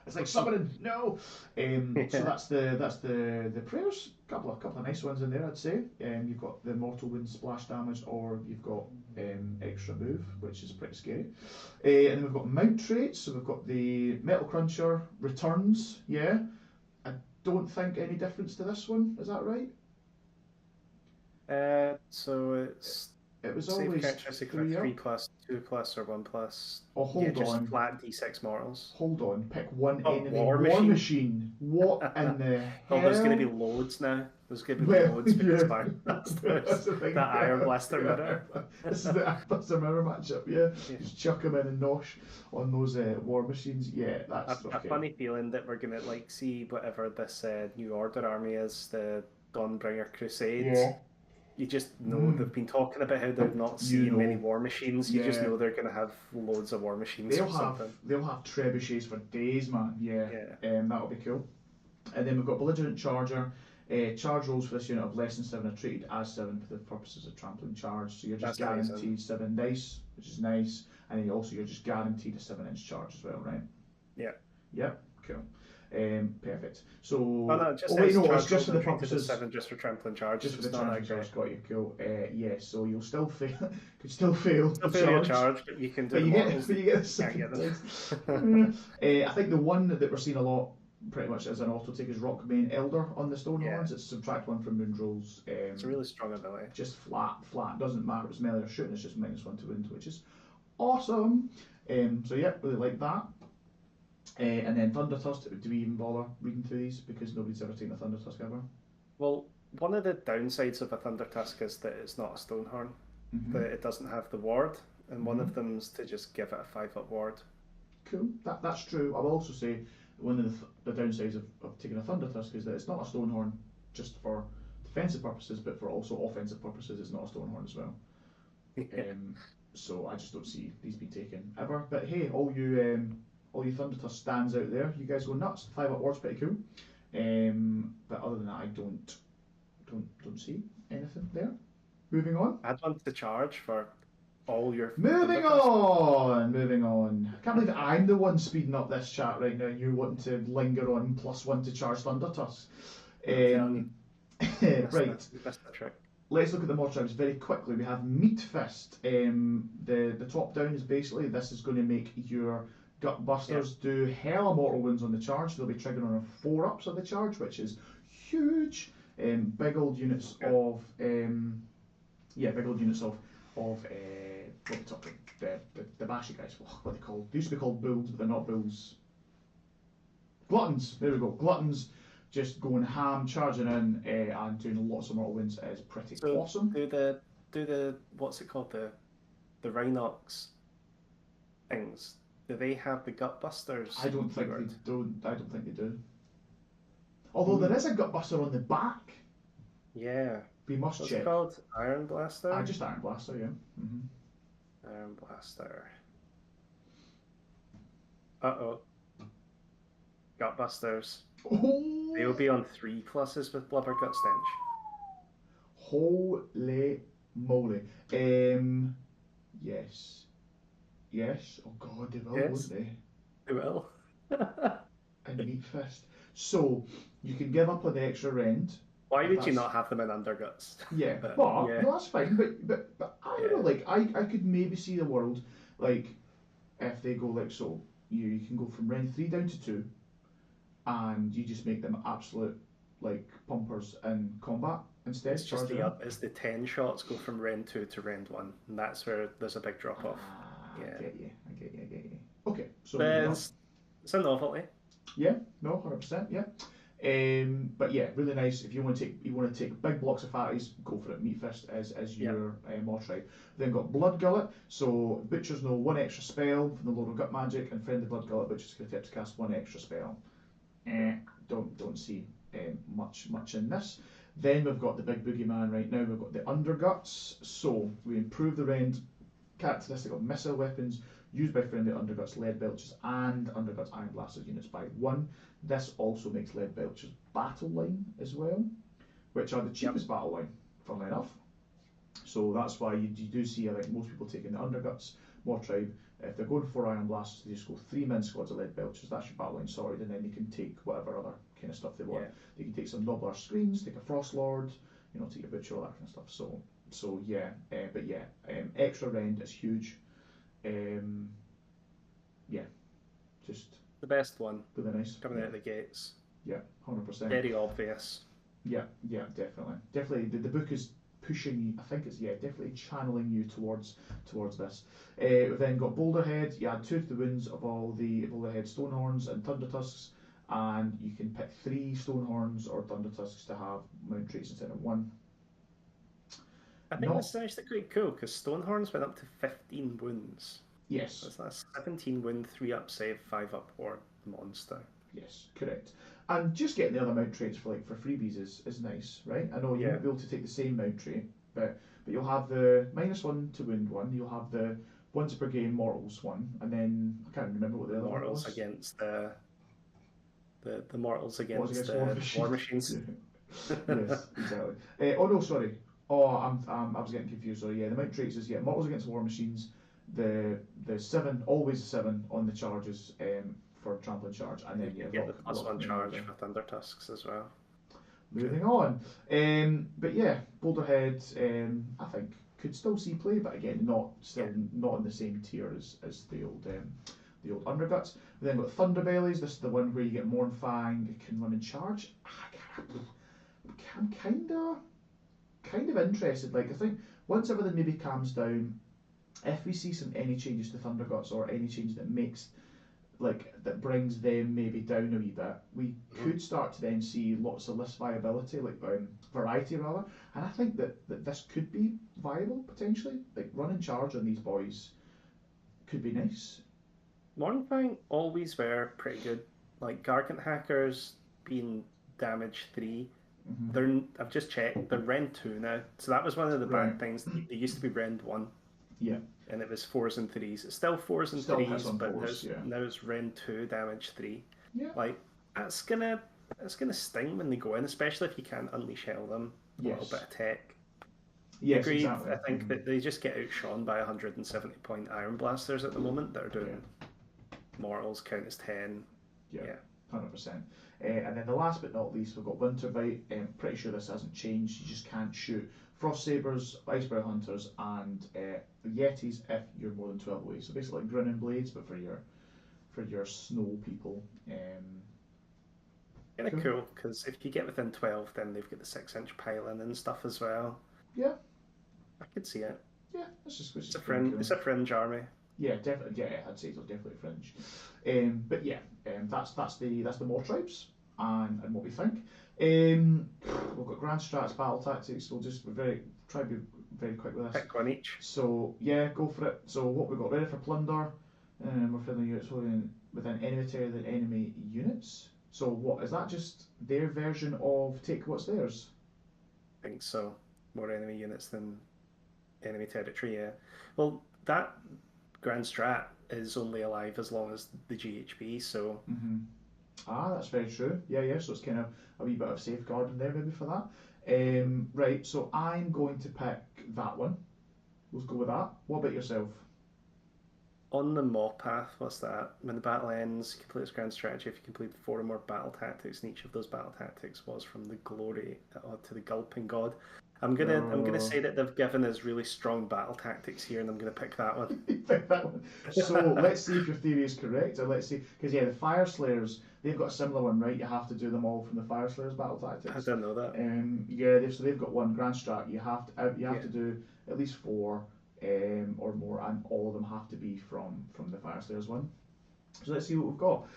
S1: It's like summoning. No. So that's the prayers. Couple of nice ones in there, I'd say. You've got the mortal wound splash damage, or you've got extra move, which is pretty scary. And then we've got mount traits. So we've got the Metal Cruncher returns. Yeah. I don't think any difference to this one. Is that right?
S2: So
S1: it was
S2: save
S1: always
S2: characteristic 3+, 2+, or 1+.
S1: Oh, hold
S2: just
S1: on.
S2: Flat D6 mortals.
S1: Hold on. Pick one enemy.
S2: War
S1: Machine. What in the hell?
S2: Oh, there's going to be loads now. There's going to be loads because that's the Iron Blaster mirror.
S1: This is the Iron Blaster mirror matchup. Yeah. Just chuck them in and nosh on those War Machines. Yeah, that's
S2: a funny feeling that we're going to see whatever this New Order army is, the Dawnbringer Crusades.
S1: Yeah.
S2: You just know they've been talking about how they're not seeing many War Machines. You just know they're going to have loads of War Machines.
S1: They'll have trebuchets for days, man. Yeah. That'll be cool. And then we've got Belligerent Charger. Charge rolls for this unit of less than 7 are treated as 7 for the purposes of trampling charge. So you're just guaranteed 7 dice, which is nice. And then you're just guaranteed a 7-inch charge as well, right?
S2: Yeah.
S1: Yep. Cool. Perfect. So,
S2: it's
S1: just for the purposes.
S2: 7 just for trampling charge.
S1: Just for the trampling charge. Got you. Cool. Yeah. So you'll still fail. Could still fail.
S2: Still fail charge, but you can do.
S1: But you get a second. I think the one that we're seeing a lot, pretty much as an auto take, is Rockbane Elder on the Stonehorns. It's subtract 1 from wound rolls.
S2: It's a really strong ability.
S1: Just flat. Doesn't matter if it's melee or shooting. It's just -1 to wound, which is awesome. So yeah, really like that. And then Thunder Tusk, do we even bother reading through these? Because nobody's ever taken a Thunder Tusk ever.
S2: Well, one of the downsides of a Thunder Tusk is that it's not a Stonehorn, that it doesn't have the ward, and one of them's to just give it a 5-up ward.
S1: Cool, that's true. I will also say one of the downsides of taking a Thunder Tusk is that it's not a Stonehorn just for defensive purposes, but for also offensive purposes, it's not a Stonehorn as well. So I just don't see these being taken ever. But hey, all you Thunder Tusk stands out there, you guys go nuts. 5-up ward's pretty cool. But other than that, I don't see anything there. Moving on.
S2: Add one to charge for all your.
S1: Moving on. I can't believe I'm the one speeding up this chat right now. You wanting to linger on +1 to charge Thunder Tusk. Right.
S2: That's the trick.
S1: let's look at the Mawtribes very quickly. We have Meat Fist. The top down is basically this is going to make your gut busters do hella mortal wounds on the charge. They'll be triggering on 4-ups of the charge, which is huge. Big old units of big old units of what are we talking? The bashy guys. What are they called? They used to be called bulls, but they're not bulls. Gluttons. There we go. Gluttons. Just going ham, charging in, and doing lots of mortal wounds is pretty awesome.
S2: Do the what's it called, the Rhinox things? Do they have the gut busters?
S1: I don't think they do. Although there is a gut buster on the back.
S2: Yeah.
S1: We must
S2: What's
S1: check.
S2: it called? Iron Blaster?
S1: Just Iron Blaster, yeah. Mm-hmm.
S2: Iron Blaster. Uh-oh. Gut busters.
S1: Oh.
S2: They'll be on 3 pluses with Blubber Gut Stench.
S1: Holy moly. Yes. Oh god, they will, won't they?
S2: They will.
S1: And Meat Fist. So, you can give up on the extra rend.
S2: Why would you not have them in Underguts?
S1: Yeah, but no, that's fine. But I don't know, like, I could maybe see the world, like, if they go like so, you can go from rend 3 down to 2, and you just make them absolute, like, pumpers in combat instead.
S2: It's just it's the 10 shots go from rend 2 to rend 1, and that's where there's a big drop off.
S1: I get you. Okay, so
S2: it's a novelty.
S1: Yeah, no, 100%. Yeah, but yeah, really nice. If you want to take big blocks of fatties, go for it. Meat Fist as your Mawtribe. Then got Blood Gullet. So butchers know 1 extra spell from the Lord of Gut Magic, and Friendly Blood Gullet butchers get to cast 1 extra spell. Don't see much in this. Then we've got the big boogeyman right now. We've got the Underguts. So we improve the rend characteristic of missile weapons used by friendly Underguts, Lead Belchers, and Underguts Iron Blasters units by 1. This also makes Lead Belchers battle line as well, which are the cheapest battle line, funnily enough. So that's why you do see, I think, most people taking the Underguts, Mawtribe. If they're going for Iron Blasters, they just go 3 min squads of Lead Belchers. That's your battle line sorted, and then they can take whatever other kind of stuff they want. They can take some Nobbler Screens, take a Frost Lord, take a Butcher, all that kind of stuff. So extra rend is huge. Just
S2: the best one.
S1: Really nice.
S2: Coming out of the gates.
S1: Yeah, 100%.
S2: Very obvious.
S1: Yeah, definitely. The book is pushing you. I think it's definitely channeling you towards this. We've then got Boulderhead. You add 2 to the wounds of all the Boulderhead Stonehorns and Thunder Tusks, and you can pick 3 Stonehorns or Thunder Tusks to have mount traits instead of 1.
S2: I think this is actually quite cool because Stonehorns went up to 15 wounds.
S1: Yes.
S2: So that's 17 wound, 3 up save, 5 up or monster.
S1: Yes, correct. And just getting the other mount traits for freebies is nice, right? I know you won't be able to take the same mount trait, but you'll have the -1 to wound 1. You'll have the once per game mortals 1, and then I can't remember what the other one was.
S2: Against the mortals against the war machines.
S1: Yes, exactly. Oh no, sorry. Oh, I was getting confused. So yeah, the mount traits is mortals against war machines. The 7, always a 7 on the charges for trampling charge, and then
S2: get the +1 charge for Thunder Tusks as well.
S1: Moving on, but yeah, Boulderhead I think could still see play, but again not in the same tier as the old Underguts. We then got Thunderbellies. This is the one where you get Mournfang, you can run and charge. I'm kind of interested. Like, I think once everything maybe calms down, if we see any changes to Thunderguts or any change that makes that brings them maybe down a wee bit, we could start to then see lots of list viability, variety rather. And I think that this could be viable potentially. Like, run and charge on these boys could be nice.
S2: Mournfang always were pretty good. Like, Gargant Hackers being damage 3. I've just checked, they're Rend 2 now. So that was one of the bad things. They used to be Rend 1. Yeah. And it was 4s and 3s. It's still 4s and 3s, but now it's Rend 2 damage 3. Yeah. Like, that's gonna sting when they go in, especially if you can't unleash hell them. A little bit of tech.
S1: Yes,
S2: agreed.
S1: exactly.
S2: I think that they just get outshone by 170 point Iron Blasters at the moment that are doing mortals count as 10.
S1: Yeah. 100%. And then the last but not least, we've got Winterbite. Pretty sure this hasn't changed. You just can't shoot Frost Sabers, Iceberg Hunters, and Yetis if you're more than 12 away. So basically like Grinning Blades, but for your snow people.
S2: Kind of cool, because if you get within 12, then they've got the 6-inch pile-in and stuff as well.
S1: Yeah.
S2: I could see it.
S1: Yeah, it's
S2: a fringe. Cool. It's a fringe army.
S1: Yeah, definitely. Yeah, I'd say it's definitely a fringe. But yeah, that's the Mawtribes and what we think. We've got Grand Strats, Battle Tactics. We'll just try to be very quick with this.
S2: Pick one each.
S1: So yeah, go for it. So what we've got ready for plunder. We're filling units within enemy territory than enemy units. So what is that? Just their version of take what's theirs?
S2: I think so. More enemy units than enemy territory. Yeah. Well, that Grand Strat is only alive as long as the GHB. So.
S1: Mm-hmm. Ah, that's very true. Yeah. So it's kind of a wee bit of safeguarding there maybe for that. Right. So I'm going to pick that one. Let's go with that. What about yourself?
S2: On the Maw path, what's that? When the battle ends, you complete this grand strategy. If you complete 4 or more battle tactics, and each of those battle tactics was from the glory to the gulping god. I'm gonna say that they've given us really strong battle tactics here, and I'm gonna pick that one.
S1: Pick that one. So let's see if your theory is correct, or let's see, because yeah, the Fire Slayers, they've got a similar one, right? You have to do them all from the Fire Slayers battle tactics.
S2: I didn't know that.
S1: Yeah, they've got one grand strat. You have to do at least 4. Or more, and all of them have to be from the Fire Slayers one. So let's see what we've got.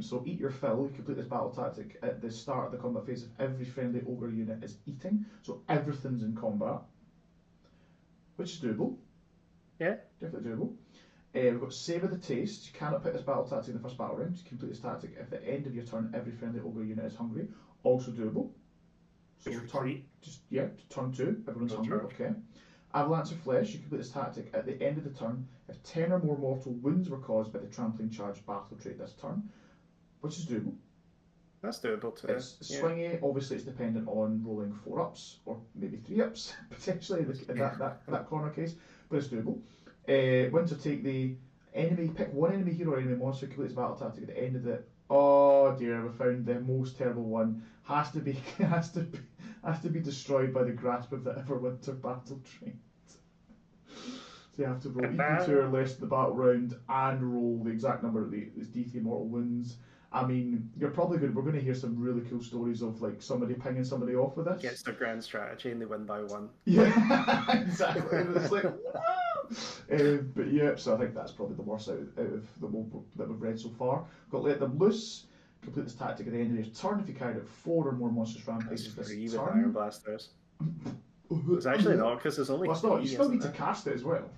S1: So eat your fill. You complete this battle tactic at the start of the combat phase if every friendly ogre unit is eating. So everything's in combat, which is doable.
S2: Yeah,
S1: definitely doable. We've got Savour the Taste. You cannot pick this battle tactic in the first battle round. You complete this tactic if at the end of your turn every friendly ogre unit is hungry. Also doable. So turn 2. Everyone's hungry. Okay. Avalanche of Flesh, you complete this tactic at the end of the turn if 10 or more mortal wounds were caused by the trampling charge battle trait this turn, which is doable.
S2: That's doable too.
S1: It's swingy, obviously it's dependent on rolling 4-ups or maybe 3-ups potentially in that corner case, but it's doable. Winter Take, the enemy, pick one enemy hero or enemy monster, complete this battle tactic at the end of the. Oh dear, we found the most terrible one. Has to be destroyed by the grasp of the Everwinter battle trait. So you have to roll equal to or less the battle round and roll the exact number of these D3 mortal wounds. I mean, we're going to hear some really cool stories of like somebody pinging somebody off with this.
S2: Gets their grand strategy and they win by 1.
S1: Yeah, exactly. It's like, but yeah, so I think that's probably the worst out of the one that we've read so far. Got Let Them Loose. Complete this tactic at the end of your turn if you carried out 4 or more monstrous rampages this turn.
S2: With Iron Blasters. It's actually not, because there's only.
S1: Well, it's not. You still need to cast it as well.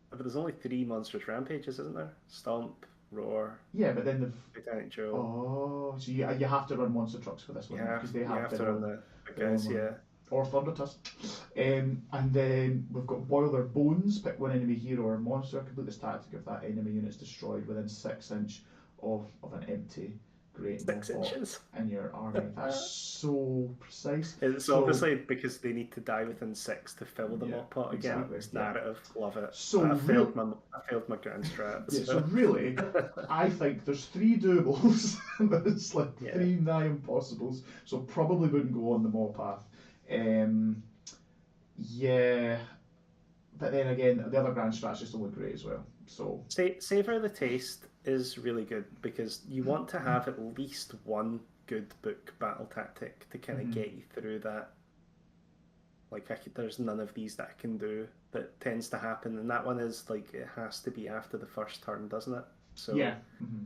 S2: But there's only 3 monstrous rampages, isn't there? Stomp, Roar.
S1: Yeah, but then
S2: Lieutenant Joe.
S1: Oh, so you have to run monster trucks for this one because they have
S2: to run the guys, yeah.
S1: Or Thunder Tusk. And then we've got Boil Their Bones. Pick one enemy hero or monster. Complete this tactic if that enemy unit is destroyed within 6 inch of an empty great
S2: 6 inches
S1: in your army. That's so precise.
S2: It's obviously because they need to die within 6 to fill the mock pot again.
S1: Exactly,
S2: it's narrative, love it.
S1: So
S2: I failed my grand strat.
S1: Yeah, so really, I think there's 3 doables, but it's like 3 nigh impossibles. So probably wouldn't go on the maw path. But then again, the other grand strat's just only great as well. So
S2: Savour the Taste is really good because you want to have at least one good book battle tactic to kind of get you through that. Like there's none of these that I can do that tends to happen, and that one is like it has to be after the first turn, doesn't it? So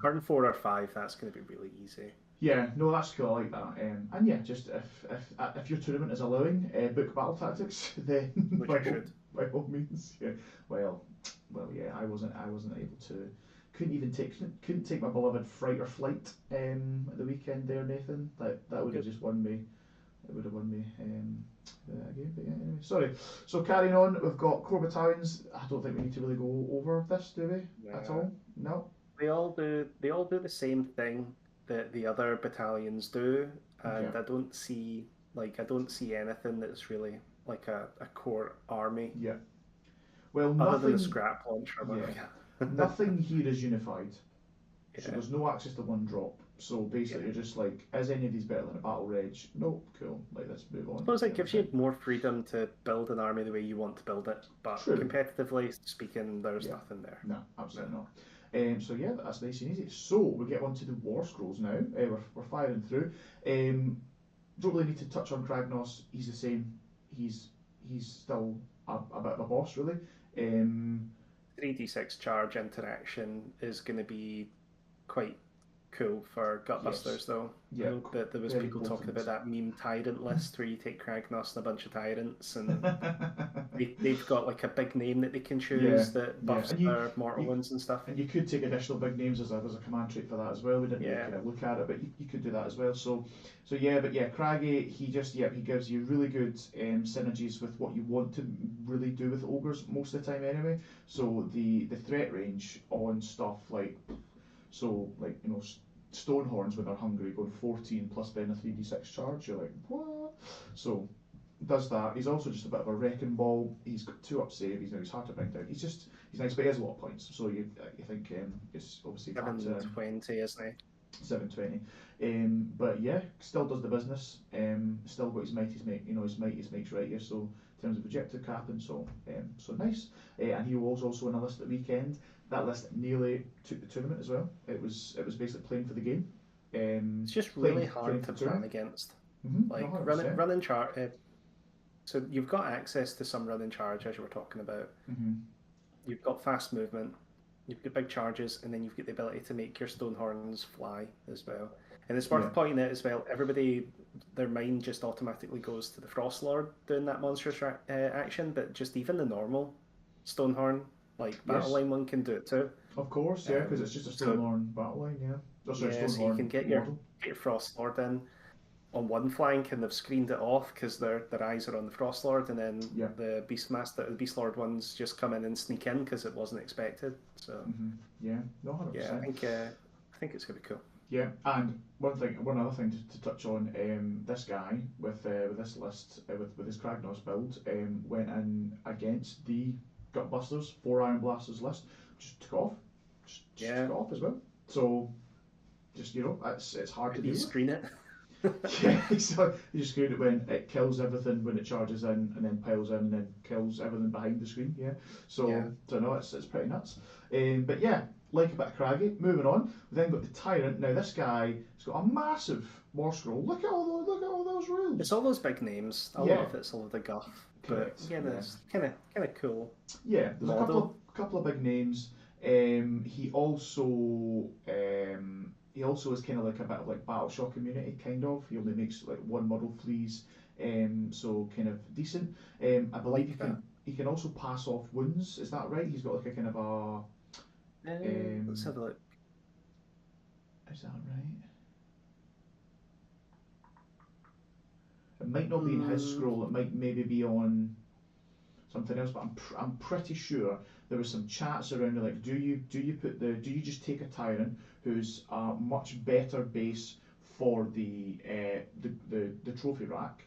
S2: turn 4 or 5, that's going to be really easy.
S1: Yeah, no, that's cool. I like that. And yeah, just if your tournament is allowing book battle tactics, then by all means, yeah. Well, yeah. I wasn't able to. Couldn't take my beloved Fright or Flight at the weekend there, Nathan. That would have just won me. It would have won me again. But yeah, anyway, sorry. So carrying on, we've got core battalions. I don't think we need to really go over this, do we? At all? No.
S2: They all do the same thing that the other battalions do, and I don't see anything that's really like a core army.
S1: Yeah. Well,
S2: other than the scrap launcher.
S1: Yeah. Nothing here is unified. So
S2: Yeah.
S1: there's no access to one drop. So basically, you're just like, is any of these better than a battle reg? Nope, cool. Like, let's move
S2: I
S1: on.
S2: suppose it
S1: Kind of
S2: gives
S1: thing.
S2: you more freedom to build an army the way you want to build it, but
S1: True.
S2: competitively speaking, there's
S1: Yeah.
S2: nothing there.
S1: No, absolutely not. So yeah, that's nice and easy. So we get on to the war scrolls now. We're firing through. Don't really need to touch on Kragnos. He's the same. He's still a bit of a boss, really. Um,
S2: 3d6 charge interaction is going to be quite cool for
S1: yes,
S2: Gutbusters, though. I
S1: yeah,
S2: know that there was
S1: very
S2: people talking
S1: potent.
S2: about that meme tyrant list where you take Kragnos and a bunch of tyrants, and they've got like a big name that they can
S1: Yeah,
S2: choose that
S1: yeah,
S2: buffs
S1: and
S2: their mortal
S1: you
S2: wounds and stuff.
S1: and you could take additional big names as a command trait for that as well. We didn't really
S2: Yeah,
S1: kind of look at it, but you could do that as well. So yeah, but yeah, Craggy, he gives you really good synergies with what you want to really do with ogres most of the time anyway. So the threat range on stuff like Stonehorns when they're hungry going 14 plus then a 3d6 charge. You're like what? So does that. He's also just a bit of a wrecking ball. He's got 2 up save. He's hard to bring down. He's nice, but he has a lot of points. So you think it's obviously back to
S2: 720, isn't he?
S1: 720. But yeah, still does the business. Still got his might. His might makes right here. So in terms of objective capping, so nice. And he was also on a list at the weekend. That list nearly took the tournament as well. It was basically playing for the game.
S2: It's just
S1: Playing
S2: really hard
S1: playing for
S2: to
S1: the
S2: plan
S1: tournament.
S2: against.
S1: No,
S2: Like
S1: 100%.
S2: running chart. So you've got access to some running charge as you were talking about.
S1: Mhm.
S2: You've got fast movement. You've got big charges, and then you've got the ability to make your Stonehorns fly as well. And it's
S1: Yeah.
S2: worth pointing out as well. Everybody, their mind just automatically goes to the Frost Lord doing that monstrous action, but just even the normal Stonehorn, like Battle
S1: Yes.
S2: Line one, can do it too.
S1: Of course, yeah, because it's just a
S2: So
S1: Stonehorn battle line, yeah. Oh, sorry,
S2: yeah, so you can
S1: Stonehorn model.
S2: get your Frost Lord in on one flank, and they've screened it off because their eyes are on the Frost Lord, and then
S1: Yeah.
S2: the Beast Lord ones just come in and sneak in because it wasn't expected. So
S1: Yeah, no,
S2: yeah,
S1: 100%.
S2: I think it's gonna be cool.
S1: Yeah, and one other thing to touch on, this guy with this list with his Kragnos build, went in against the Gutbusters 4 Iron Blasters list, just took off, just
S2: Yeah,
S1: took off as well. So just it's hard to
S2: did you
S1: deal with.
S2: screen it?
S1: Yeah, so you just screen it when it kills everything when it charges in, and then piles in, and then kills everything behind the screen. Yeah,
S2: Yeah.
S1: so no, it's pretty nuts. But yeah, like a bit of Craggy. Moving on, we then got the Tyrant. Now this guy has got a massive war scroll. Look at all those rules.
S2: It's all those big names. A lot
S1: Yeah,
S2: of it's all the guff, but
S1: correct.
S2: yeah,
S1: Yeah,
S2: that's kind of cool
S1: yeah. There's a
S2: model.
S1: couple of big names. He also is kind of like a bit of like battle shock immunity, kind of. He only makes like one model flees, so kind of decent. I
S2: I
S1: believe
S2: like that.
S1: he can also pass off wounds. Is that right? He's got like a kind of a
S2: Let's have a look.
S1: is that right? It might not be in his
S2: Mm,
S1: scroll. It might maybe be on something else, but I'm pretty sure there was some chats around me like, do you just take a tyrant who's a much better base for the trophy rack?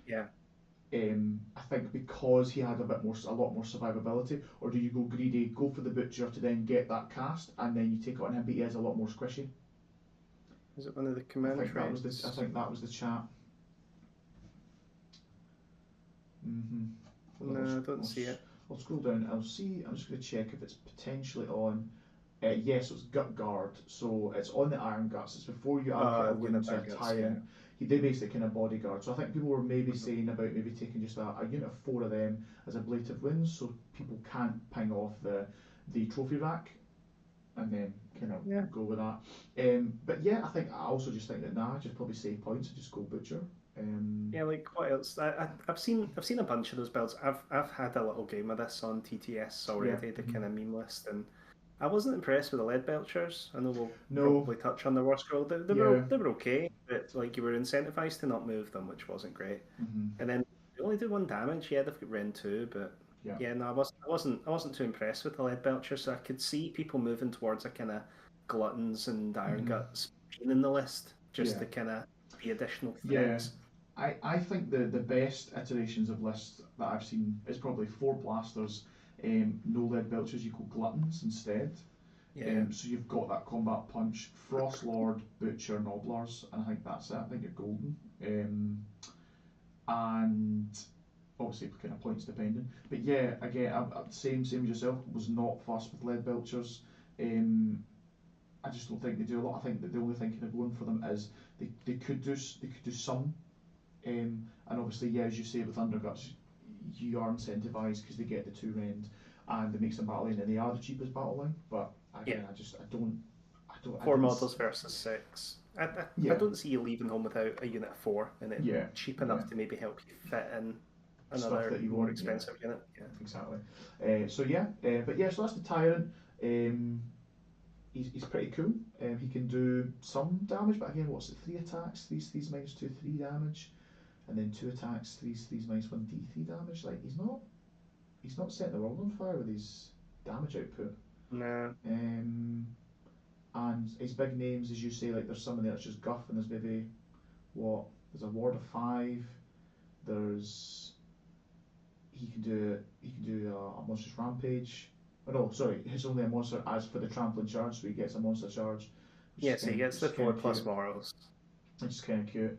S2: yeah.
S1: I think because he had a lot more survivability, or do you go greedy, go for the butcher to then get that cast, and then you take it on him, but he has a lot more squishy.
S2: Is it one of the
S1: I
S2: command
S1: think that was the I
S2: traits?
S1: think that was the chat. Mhm. Hold on,
S2: No, I don't see it.
S1: I'll scroll down. I'll see. I'm just going to check if it's potentially on. Yes, it's Gut Guard. So it's on the Iron Guts. It's before you allocate a wound
S2: Unit
S1: to a
S2: targets, yeah.
S1: tyrant. He did basically kind of bodyguard. So I think people were maybe saying about maybe taking just a unit of 4 of them as ablative wounds, so people can't ping off the trophy rack, and then kind of
S2: Yeah.
S1: go with that. But yeah, I also just think that just probably save points and just go butcher.
S2: Yeah, like what else? I've seen a bunch of those builds. I've had a little game of this on TTS
S1: Yeah.
S2: already, the kind of meme list, and I wasn't impressed with the lead belchers. I know we'll
S1: No.
S2: probably touch on the war scroll.
S1: Yeah.
S2: They were okay, but like you were incentivized to not move them, which wasn't great.
S1: Mhm.
S2: And then they only do 1 damage. Yeah, they've got Ren 2, but
S1: Yeah.
S2: yeah, no, I wasn't too impressed with the lead belcher. So I could see people moving towards a kind of gluttons and iron
S1: Mhm.
S2: guts being in the list just
S1: Yeah.
S2: to kind of be additional
S1: Yeah.
S2: threats.
S1: I think the best iterations of lists that I've seen is probably 4 blasters, no lead belchers, you go gluttons instead.
S2: Yeah.
S1: So you've got that combat punch, Frost Lord, Butcher, Nobblers, and I think that's it. I think you're golden. And obviously kind of points depending. But yeah, again, same as yourself. Was not fussed with lead belchers. I just don't think they do a lot. I think that the only thing kind of going for them is they could do some. And obviously, yeah, as you say with Underguts, you are incentivised because they get the 2 rend and it makes them battle line, and they are the cheapest battle line. But again, I don't.
S2: 4 models versus 6. I
S1: Yeah.
S2: don't see you leaving home without a unit 4, and it's cheap enough to maybe help you fit in another
S1: that you
S2: more
S1: want,
S2: expensive unit. Yeah.
S1: Exactly. So that's the Tyrant. He's pretty cool. He can do some damage, but again, what's it? 3 attacks, 3 minus 2, 3 damage, and then 2 attacks, 3 minus 1, D3 damage. Like he's not setting the world on fire with his damage output.
S2: No.
S1: And his big names, as you say, like there's some in there that's just guff, and there's maybe there's a ward of 5. He can do a monstrous rampage. Oh no, sorry, it's only a monster as for the trampling charge, so he gets a monster charge.
S2: Yeah, so he gets the 4 plus morals.
S1: Which is kind of cute.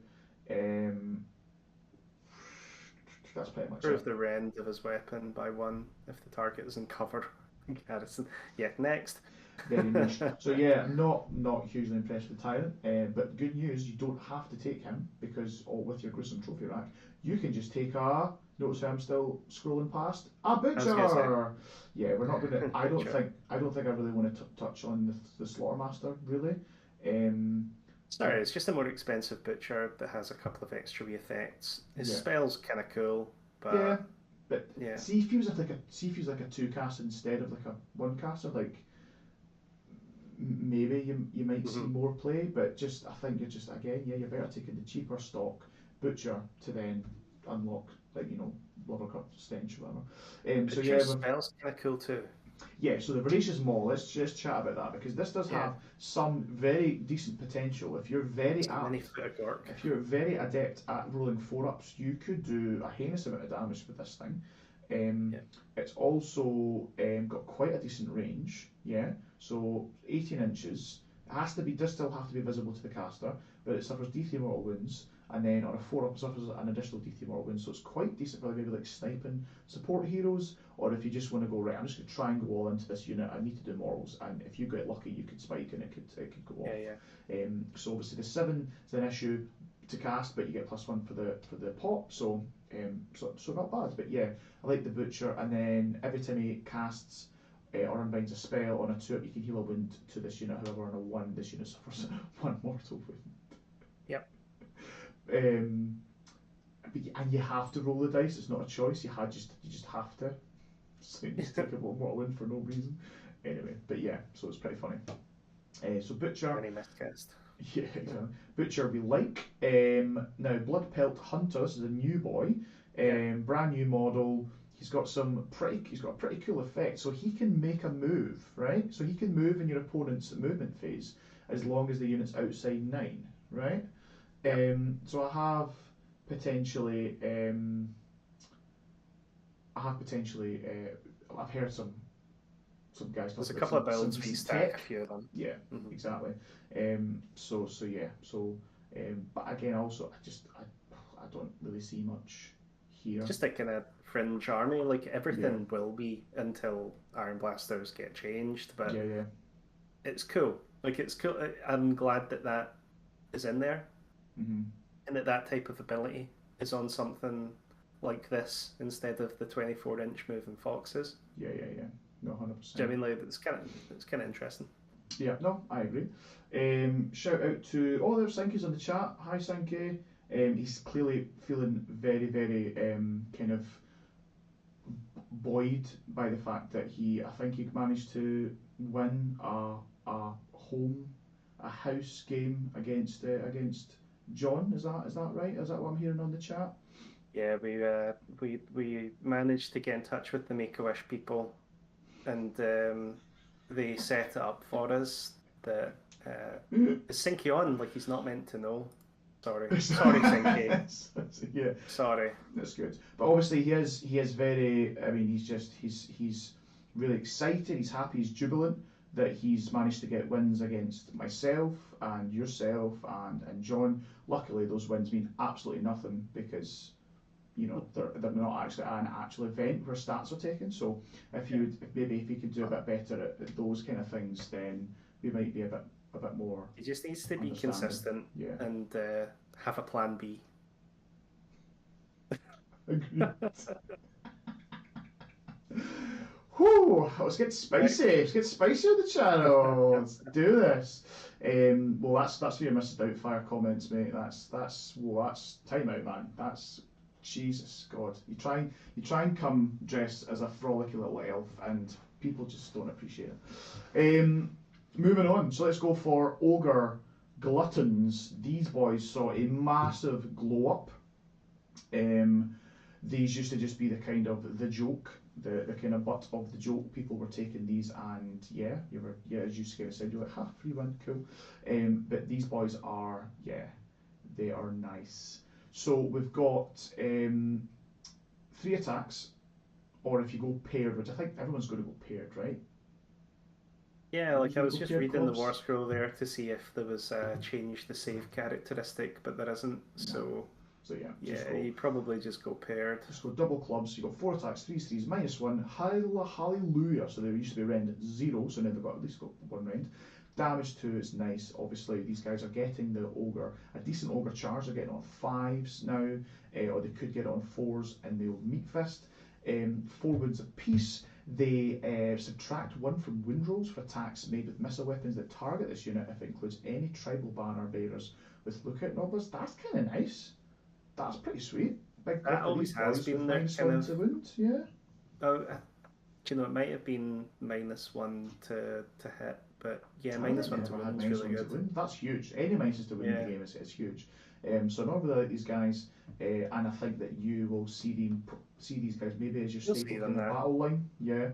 S1: That's pretty much
S2: Improve
S1: it.
S2: the rend of his weapon by 1 if the target is in cover. Garrison. Yeah, next.
S1: Very niche. So yeah, not hugely impressed with Tyrant, but good news, you don't have to take him because with your gruesome trophy rack, you can just take notice how I'm still scrolling past a Butcher. Yeah, we're not gonna. I don't think I really want to touch on the Slaughtermaster really.
S2: Sorry, it's just a more expensive Butcher that has a couple of extra wee effects. His spell's kind of cool, but
S1: see if he was like a 2 caster instead of like a 1 caster, like maybe you might see more play, but I think you're just you're better taking the cheaper stock Butcher to then unlock Rubbercup Stench or whatever.
S2: Butcher's spell's kind of cool too.
S1: Yeah, so the Voracious Maul, let's just chat about that because this does have some very decent potential. If you're very adept at rolling 4-ups, you could do a heinous amount of damage with this thing. It's also got quite a decent range, so 18 inches. It does still have to be visible to the caster, but it suffers D3 mortal wounds, and then on a 4-up it suffers an additional D3 mortal wounds, so it's quite decent for maybe like sniping support heroes, or if you just want to go, right, I'm just going to try and go all into this unit, I need to do mortals, and if you get lucky you could spike and it could go off. So obviously the 7 is an issue to cast, but you get +1 for the pop, so not bad. But yeah, I like the Butcher, and then every time he casts or unbinds a spell on a 2-up, you can heal a wound to this unit. However, on a 1, this unit suffers 1 mortal wound.
S2: Yep.
S1: And you have to roll the dice. It's not a choice. You just have to. So you just take a mortal wound for no reason. Anyway, but yeah, so it's pretty funny. So Butcher.
S2: Any miscast.
S1: Yeah, exactly. Butcher we like. Now Blood Pelt Hunter. This is a new boy. Brand new model. He's got a pretty cool effect. So he can make a move, right? So he can move in your opponent's movement phase as long as the unit's outside 9, right? So I have potentially I've heard some guys talk
S2: There's a
S1: about
S2: couple of builds
S1: some
S2: we stack a few of them.
S1: Yeah, exactly. But again, also I don't really see much here.
S2: Just a kind of fringe army, like everything will be until Iron Blasters get changed, but it's cool. Like it's cool. I'm glad that is in there, and that type of ability is on something like this instead of the 24-inch moving foxes.
S1: Yeah. No, 100%.
S2: Do you know what I mean? Like it's kind of interesting.
S1: Yeah, no, I agree. Shout out to there's Sankey's on the chat. Hi Sankey. He's clearly feeling very, very kind of buoyed by the fact that I think he managed to win a house game against John. Is that right? Is that what I'm hearing on the chat?
S2: Yeah, we managed to get in touch with the Make-A-Wish people, and they set it up for us. That is Sinky on like he's not meant to know. Sorry, Sinky.
S1: Yeah,
S2: sorry.
S1: That's good. But obviously he is very. I mean, he's really excited. He's happy. He's jubilant that he's managed to get wins against myself and yourself and John. Luckily, those wins mean absolutely nothing because they're not actually an actual event where stats are taken. So if you could do a bit better at those kind of things, then we might be a bit more.
S2: He just needs to be consistent and have a plan B.
S1: Agreed. Whew, let's get spicy. Let's get spicy on the channel. Let's do this. Well, that's for your Mrs. Doubtfire comments, mate. That's time out, man. That's Jesus God. You try and come dressed as a frolicky little elf, and people just don't appreciate it. Moving on. So let's go for Ogre Gluttons. These boys saw a massive glow up. These used to just be the kind of the joke, the kind of butt of the joke. People were taking these, and as you kind of said, you're like, ha, free win, cool. But these boys are, they are nice. So we've got 3 attacks, or if you go paired, which I think everyone's going to go paired, right?
S2: Yeah, like I was just reading the War Scroll there to see if there was a change the save characteristic, but there isn't. So you probably just go paired.
S1: Just go double clubs. You got 4 attacks, 3s, -1. Hallelujah. So they used to be rend at 0, so now they've got at least got 1 rend. Damage 2 is nice. Obviously, these guys are getting the ogre, a decent ogre charge. They're getting on 5s now, or they could get on 4s in the old meat fist. 4 wounds apiece. They subtract 1 from wound rolls for attacks made with missile weapons that target this unit if it includes any tribal banner bearers with lookout nobles. That's kind of nice. That's pretty sweet.
S2: That always has been their kind of
S1: wound, yeah.
S2: Oh, do you know, it might have been -1 to hit, but yeah, -1 to wound is really good.
S1: That's huge. Any minuses to win in the game is huge. So I don't really like these guys, and I think that you will see these guys maybe as your staple in the battle line. Yeah.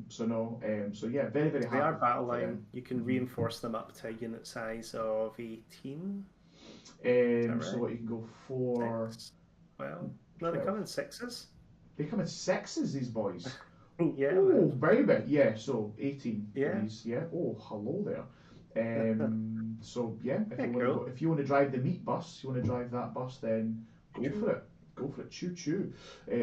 S1: So very, very happy.
S2: They are battle line. You can reinforce them up to a unit size of 18.
S1: Right? So what you can go for?
S2: 6. Well, no, they come in 6s.
S1: They come in 6s, these boys.
S2: Yeah.
S1: Oh, baby. Yeah. So 18.
S2: Yeah.
S1: Please. Yeah. Oh, hello there. So if you want to drive the meat bus, you want to drive that bus, then go for it. Go for it. Choo choo,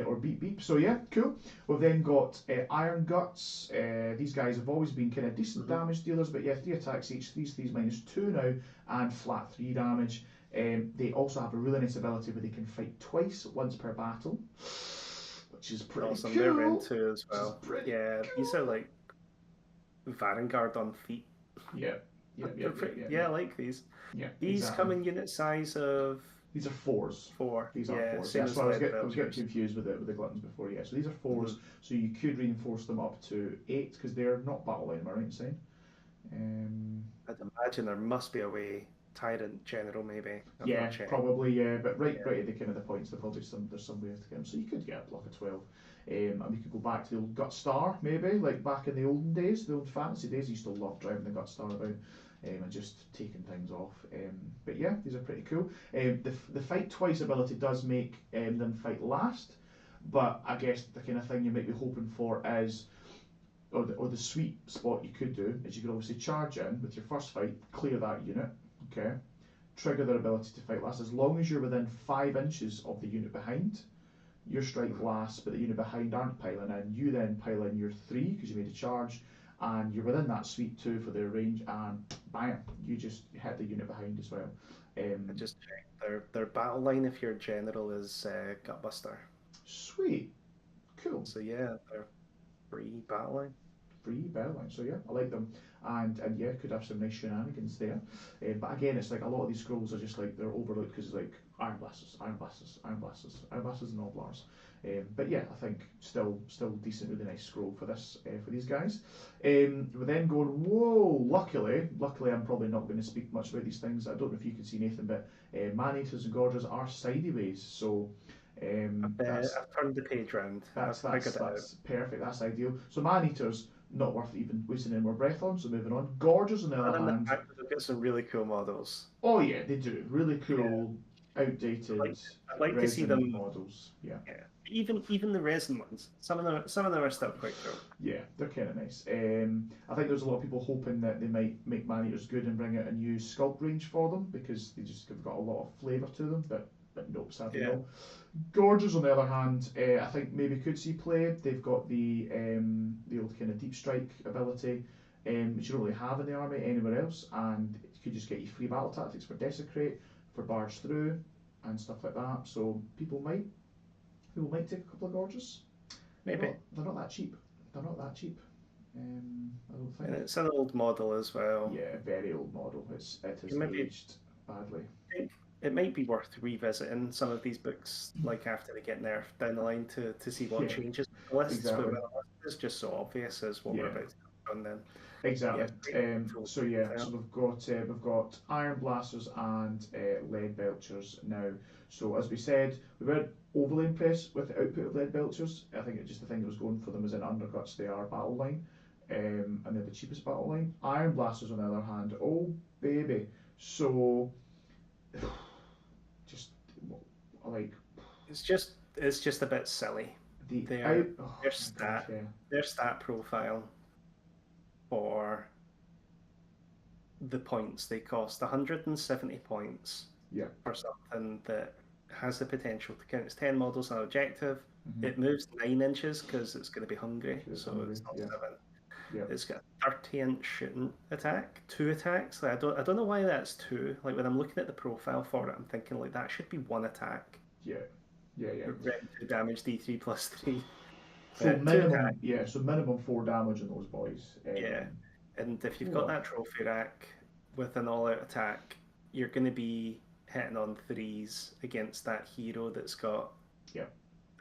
S1: or beep beep. So yeah, cool. We've then got Iron Guts. These guys have always been kind of decent damage dealers, but 3 attacks each, 3s -2 now, and flat 3 damage. They also have a really nice ability where they can fight twice, once per battle, which is pretty
S2: awesome.
S1: Cool.
S2: They're rend 2 as well.
S1: Cool.
S2: These are like Vanguard on feet.
S1: Yeah,
S2: I like these.
S1: Yeah,
S2: these come in unit size of.
S1: These are 4s.
S2: 4.
S1: These are 4s. That's why I was getting confused with the gluttons before. Yeah, so these are 4s. So you could reinforce them up to 8 because they're not battle line. Am I right in saying?
S2: I'd imagine there must be a way. Tyrant General, maybe.
S1: Probably. Yeah, but right at the kind of the points, there's some way to get them. So you could get a block of 12, and we could go back to the old Gut Star, maybe like back in the olden days, the old fantasy days. I used to love driving the Gut Star about. And just taking things off. But yeah, these are pretty cool. The fight twice ability does make them fight last, but I guess the kind of thing you might be hoping for is, or the sweet spot you could do is you could obviously charge in with your first fight, clear that unit, okay, trigger their ability to fight last. As long as you're within 5 inches of the unit behind, your strike lasts, but the unit behind aren't piling in. You then pile in your 3 because you made a charge, and you're within that sweep 2 for their range, and bam, you just hit the unit behind as well.
S2: I just checked their battle line if your general is Gutbuster.
S1: Sweet, cool.
S2: So yeah, they're free battle line.
S1: Free battle line. So yeah, I like them, and yeah, could have some nice shenanigans there. But again, it's like a lot of these scrolls are just like they're overlooked because it's like Iron Blasters, Iron Blasters, Iron Blasters, Iron Blasters, and Oblars. But yeah, I think still decent, really nice scroll for this for these guys. We're then going, whoa! Luckily, I'm probably not going to speak much about these things. I don't know if you can see Nathan, but Man-Eaters and Gorgers are sideways. So
S2: I've turned the page round.
S1: That's perfect. That's ideal. So Man-Eaters, not worth even wasting any more breath on. So moving on. Gorgers on the other hand,
S2: they've got some really cool models.
S1: Oh yeah, they do. Really cool, outdated.
S2: I'd like to see them
S1: models. Yeah.
S2: even the resin ones, some of them are still quite cool.
S1: Yeah, they're kind of nice. I think there's a lot of people hoping that they might make man-eaters good and bring out a new sculpt range for them because they just have got a lot of flavour to them, but nope, sadly
S2: Yeah.
S1: no. Gorgers, on the other hand, I think maybe could see play. They've got the old kind of deep strike ability, which you don't really have in the army anywhere else, and it could just get you free battle tactics for desecrate, for barge through, and stuff like that. So people might take a couple of gorges.
S2: Maybe.
S1: They're not that cheap. They're not that cheap. I don't think.
S2: And it's an old model as well.
S1: Yeah, very old model. It has
S2: Maybe
S1: aged badly.
S2: I think it might be worth revisiting some of these books, like after they get nerfed down the line, to see what
S1: Yeah,
S2: changes with the lists.
S1: exactly.
S2: But when the list is just so obvious as what we're
S1: Yeah,
S2: about to on then.
S1: exactly.
S2: Yeah, cool.
S1: So yeah, so we've got iron blasters and lead belchers now. So as we said, we weren't overly impressed with the output of lead belchers. I think just the thing that was going for them was in undercuts. They are battle line, and they're the cheapest battle line. Iron blasters, on the other hand, oh baby. So just like
S2: It's just a bit silly.
S1: the
S2: Their
S1: out.
S2: their
S1: Oh my
S2: stat
S1: gosh, yeah.
S2: their stat profile for the points they cost 170 points
S1: Yeah.
S2: for something that has the potential to count as 10 models on objective.
S1: Mm-hmm.
S2: It moves 9 inches because it's going to be hungry,
S1: It's
S2: so
S1: hungry,
S2: it's not
S1: yeah.
S2: 7.
S1: Yeah.
S2: It's got a 30-inch shooting attack, 2 attacks. Like, I don't know why that's 2. Like when I'm looking at the profile for it, I'm thinking like that should be 1 attack.
S1: Yeah.
S2: Rend 2 damage, D3 plus 3.
S1: So
S2: 2
S1: minimum,
S2: attack.
S1: yeah. So minimum 4 damage on those boys.
S2: Yeah. And if you've got that trophy rack with an all-out attack, you're going to be hitting on 3s against that hero that's got
S1: Yeah.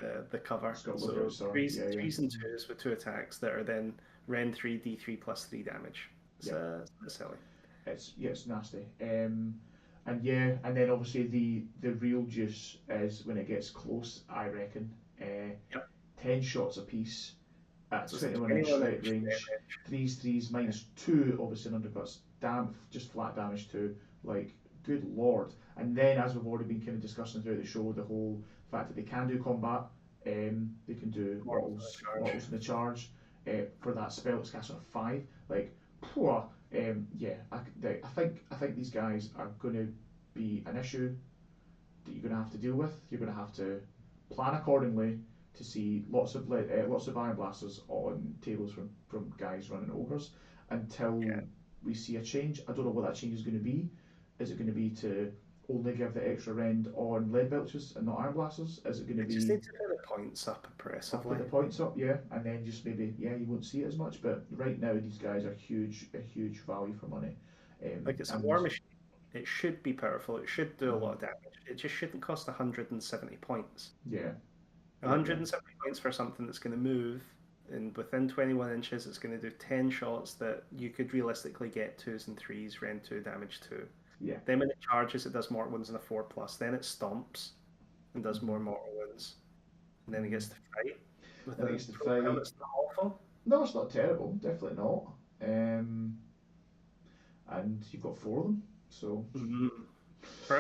S2: the cover.
S1: It's got
S2: So
S1: Lookout Star.
S2: 3s,
S1: Yeah.
S2: 3s and 2s with 2 attacks that are then Rend 3, D3 plus 3 damage. It's a bit silly.
S1: It's nasty. And then obviously the real juice is when it gets close. I reckon. 10 shots apiece at
S2: So it's
S1: 21-inch
S2: 21
S1: strike
S2: inch
S1: range.
S2: damage.
S1: 3s minus 2 obviously in undercuts. Just flat damage too. Like, good lord. And then, as we've already been kind of discussing throughout the show, the whole fact that they can do combat. They can do mortals in the charge. For that spell, it's cast on a 5. Like, poor. I think these guys are going to be an issue that you're going to have to deal with. You're going to have to plan accordingly to see lots of iron blasters on tables from guys running ogres until we see a change. I don't know what that change is going to be. Is it going to be to only give the extra rend on lead belches and not iron blasters? Is it going to be
S2: just need to put the points up impressively?
S1: put the points up, yeah, and then just maybe you won't see it as much. But right now these guys are a huge value for money.
S2: Like it's a war machine. It should be powerful. It should do a lot of damage. It just shouldn't cost 170 points.
S1: Yeah.
S2: 170 points for something that's going to move, and within 21 inches, it's going to do 10 shots that you could realistically get 2s and 3s, rend 2, damage 2.
S1: Yeah.
S2: Then when it charges, it does mortal wounds and a 4+. Then it stomps and does more mortal wounds. And then it gets to fight.
S1: It's not
S2: awful.
S1: No, it's not terrible. Definitely not. And you've got 4 of them, so.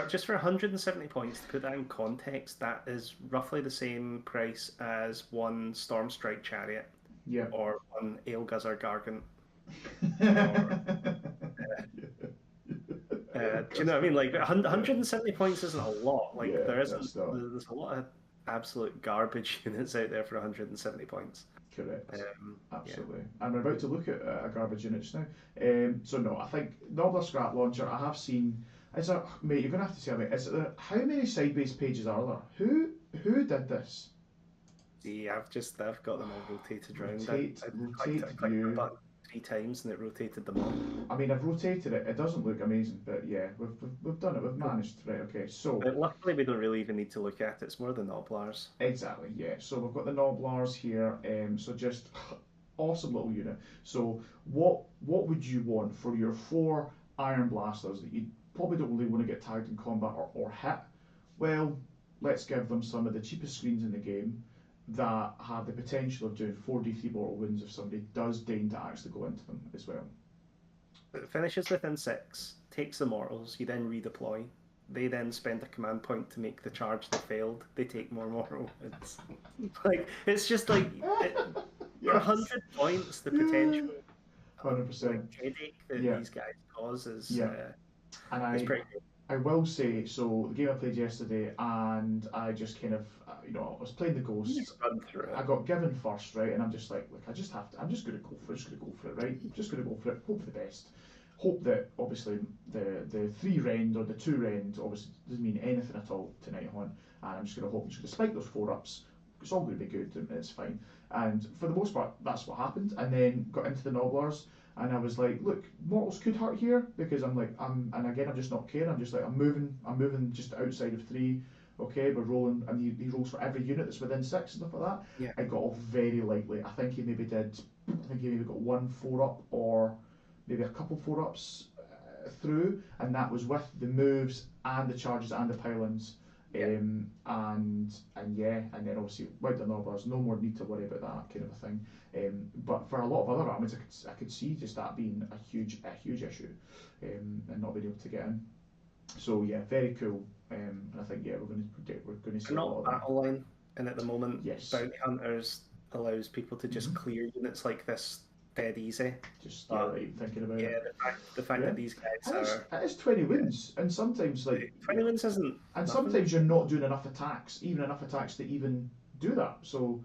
S2: Just for 170 points, to put that in context, that is roughly the same price as one Stormstrike Chariot.
S1: Yeah.
S2: Or one Aelgazar Gargant. Do you know what I mean? Like 170 points isn't a lot. Like there's a lot of absolute garbage units out there for 170 points.
S1: Correct. Absolutely. And we're about to look at a garbage unit just now. So no, I think Nobbler Scrap Launcher. I have seen. Mate, you're gonna have to tell me. How many side-based pages are there? Who did this?
S2: See, I've got them all rotated around.
S1: Rotate view.
S2: 3 times and it rotated them all.
S1: I mean, I've rotated it. It doesn't look amazing, but yeah, we've done it. We've managed. Right. Okay. So.
S2: But luckily, we don't really even need to look at it. It's more the Nobblars.
S1: Exactly. Yeah. So we've got the Nobblars here. So just awesome little unit. So what would you want for your 4 iron blasters that you probably don't really want to get tagged in combat or hit? Well, let's give them some of the cheapest screens in the game that have the potential of doing 4d3 mortal wounds if somebody does deign to actually go into them as well.
S2: It finishes within 6, takes the mortals, you then redeploy. they then spend a command point to make the charge they failed. They take more moral. It's like it's just like for
S1: Yes.
S2: 100 points, the
S1: Yeah.
S2: potential
S1: 100%.
S2: headache that
S1: Yeah.
S2: these guys cause is
S1: Yeah. And
S2: is pretty good.
S1: I will say, so the game I played yesterday, and I just kind of, I was playing the
S2: You
S1: ghosts.
S2: just run through
S1: I
S2: it.
S1: got given first, right, and I'm just like, look, I just have to. I'm just going to go for it. Just going to go for it, right? I'm just going to go for it. Hope for the best. Hope that obviously the 3 rend or the 2 rend obviously doesn't mean anything at all tonight on, and I'm just going to hope I'm just going to spike those 4-ups. It's all going to be good, and it's fine. And for the most part, that's what happened. And then got into the Nobblers, and I was like, look, mortals could hurt here because and again, I'm just not caring. I'm just like, I'm moving just outside of 3. Okay, we're rolling, and he rolls for every unit that's within 6 and stuff like that.
S2: Yeah.
S1: I got off very lightly. I think he maybe got 1 4-up or maybe a couple 4-ups through, and that was with the moves and the charges and the pylons.
S2: Yeah.
S1: And then obviously without the Nobblers, no more need to worry about that kind of a thing. But for a lot of other armies, I could see just that being a huge issue, and not being able to get in. So yeah, very cool. And I think we're going to see
S2: They're
S1: a lot
S2: not
S1: of them.
S2: battle line, and at the moment,
S1: Yes.
S2: bounty hunters allows people to just clear units like this dead easy.
S1: Just not even thinking about
S2: Yeah,
S1: it.
S2: the fact that these guys are
S1: It is 20 wins, and sometimes
S2: 20 wins isn't.
S1: and
S2: nothing.
S1: sometimes you're not doing enough attacks to even do that. So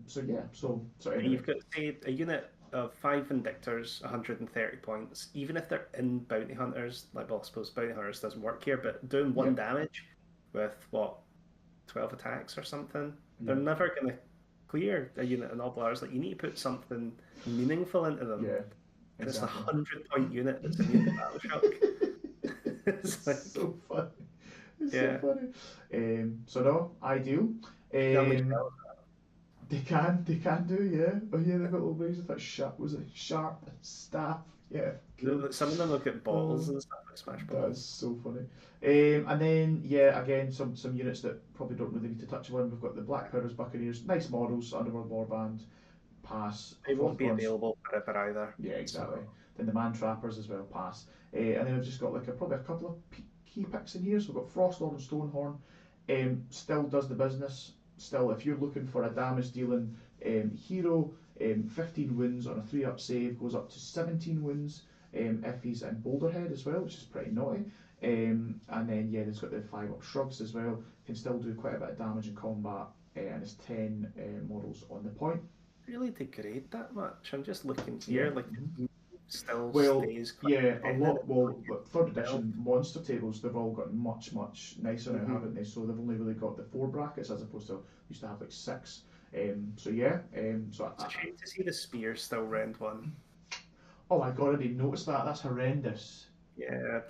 S1: so anyway.
S2: You've got say a unit of 5 Vindictors, 130 points. Even if they're in bounty hunters, like I suppose bounty hunters doesn't work here, but doing 1 damage with 12 attacks or something, they're never going to clear a unit of Nobblers. Like you need to put something meaningful into them.
S1: Yeah,
S2: It's a
S1: exactly.
S2: 100-point unit that's immune to battle shock.
S1: It's
S2: like,
S1: so funny. It's
S2: Yeah.
S1: so funny. So no, ideal. They can do, yeah. Oh yeah, they've got little ways of that sharp staff, yeah. Cool.
S2: Some of them look at balls and stuff like smash balls.
S1: That's so funny. And then again some units that probably don't really need to touch on. We've got the Black Powders Buccaneers, nice models, Underworld Warband, pass.
S2: They won't be available forever either.
S1: Yeah, exactly. So. Then the Man Trappers as well, pass. And then we've just got probably a couple of key picks in here. So we've got Frostlord and Stonehorn. Still does the business. Still, if you're looking for a damage dealing hero, 15 wins on a 3-up save, goes up to 17 wins if he's in Boulderhead as well, which is pretty naughty. And then there's got the 5-up shrugs as well. Can still do quite a bit of damage in combat, and it's 10 models on the point.
S2: Really degrade that much? I'm just looking here, still stays
S1: quite a lot. Well, 3rd edition monster tables, they've all gotten much nicer now, haven't they? So they've only really got the 4 brackets as opposed to used to have 6. So
S2: it's a shame to see the spear still rend 1.
S1: Oh my god, I didn't notice that. That's horrendous.
S2: Yeah,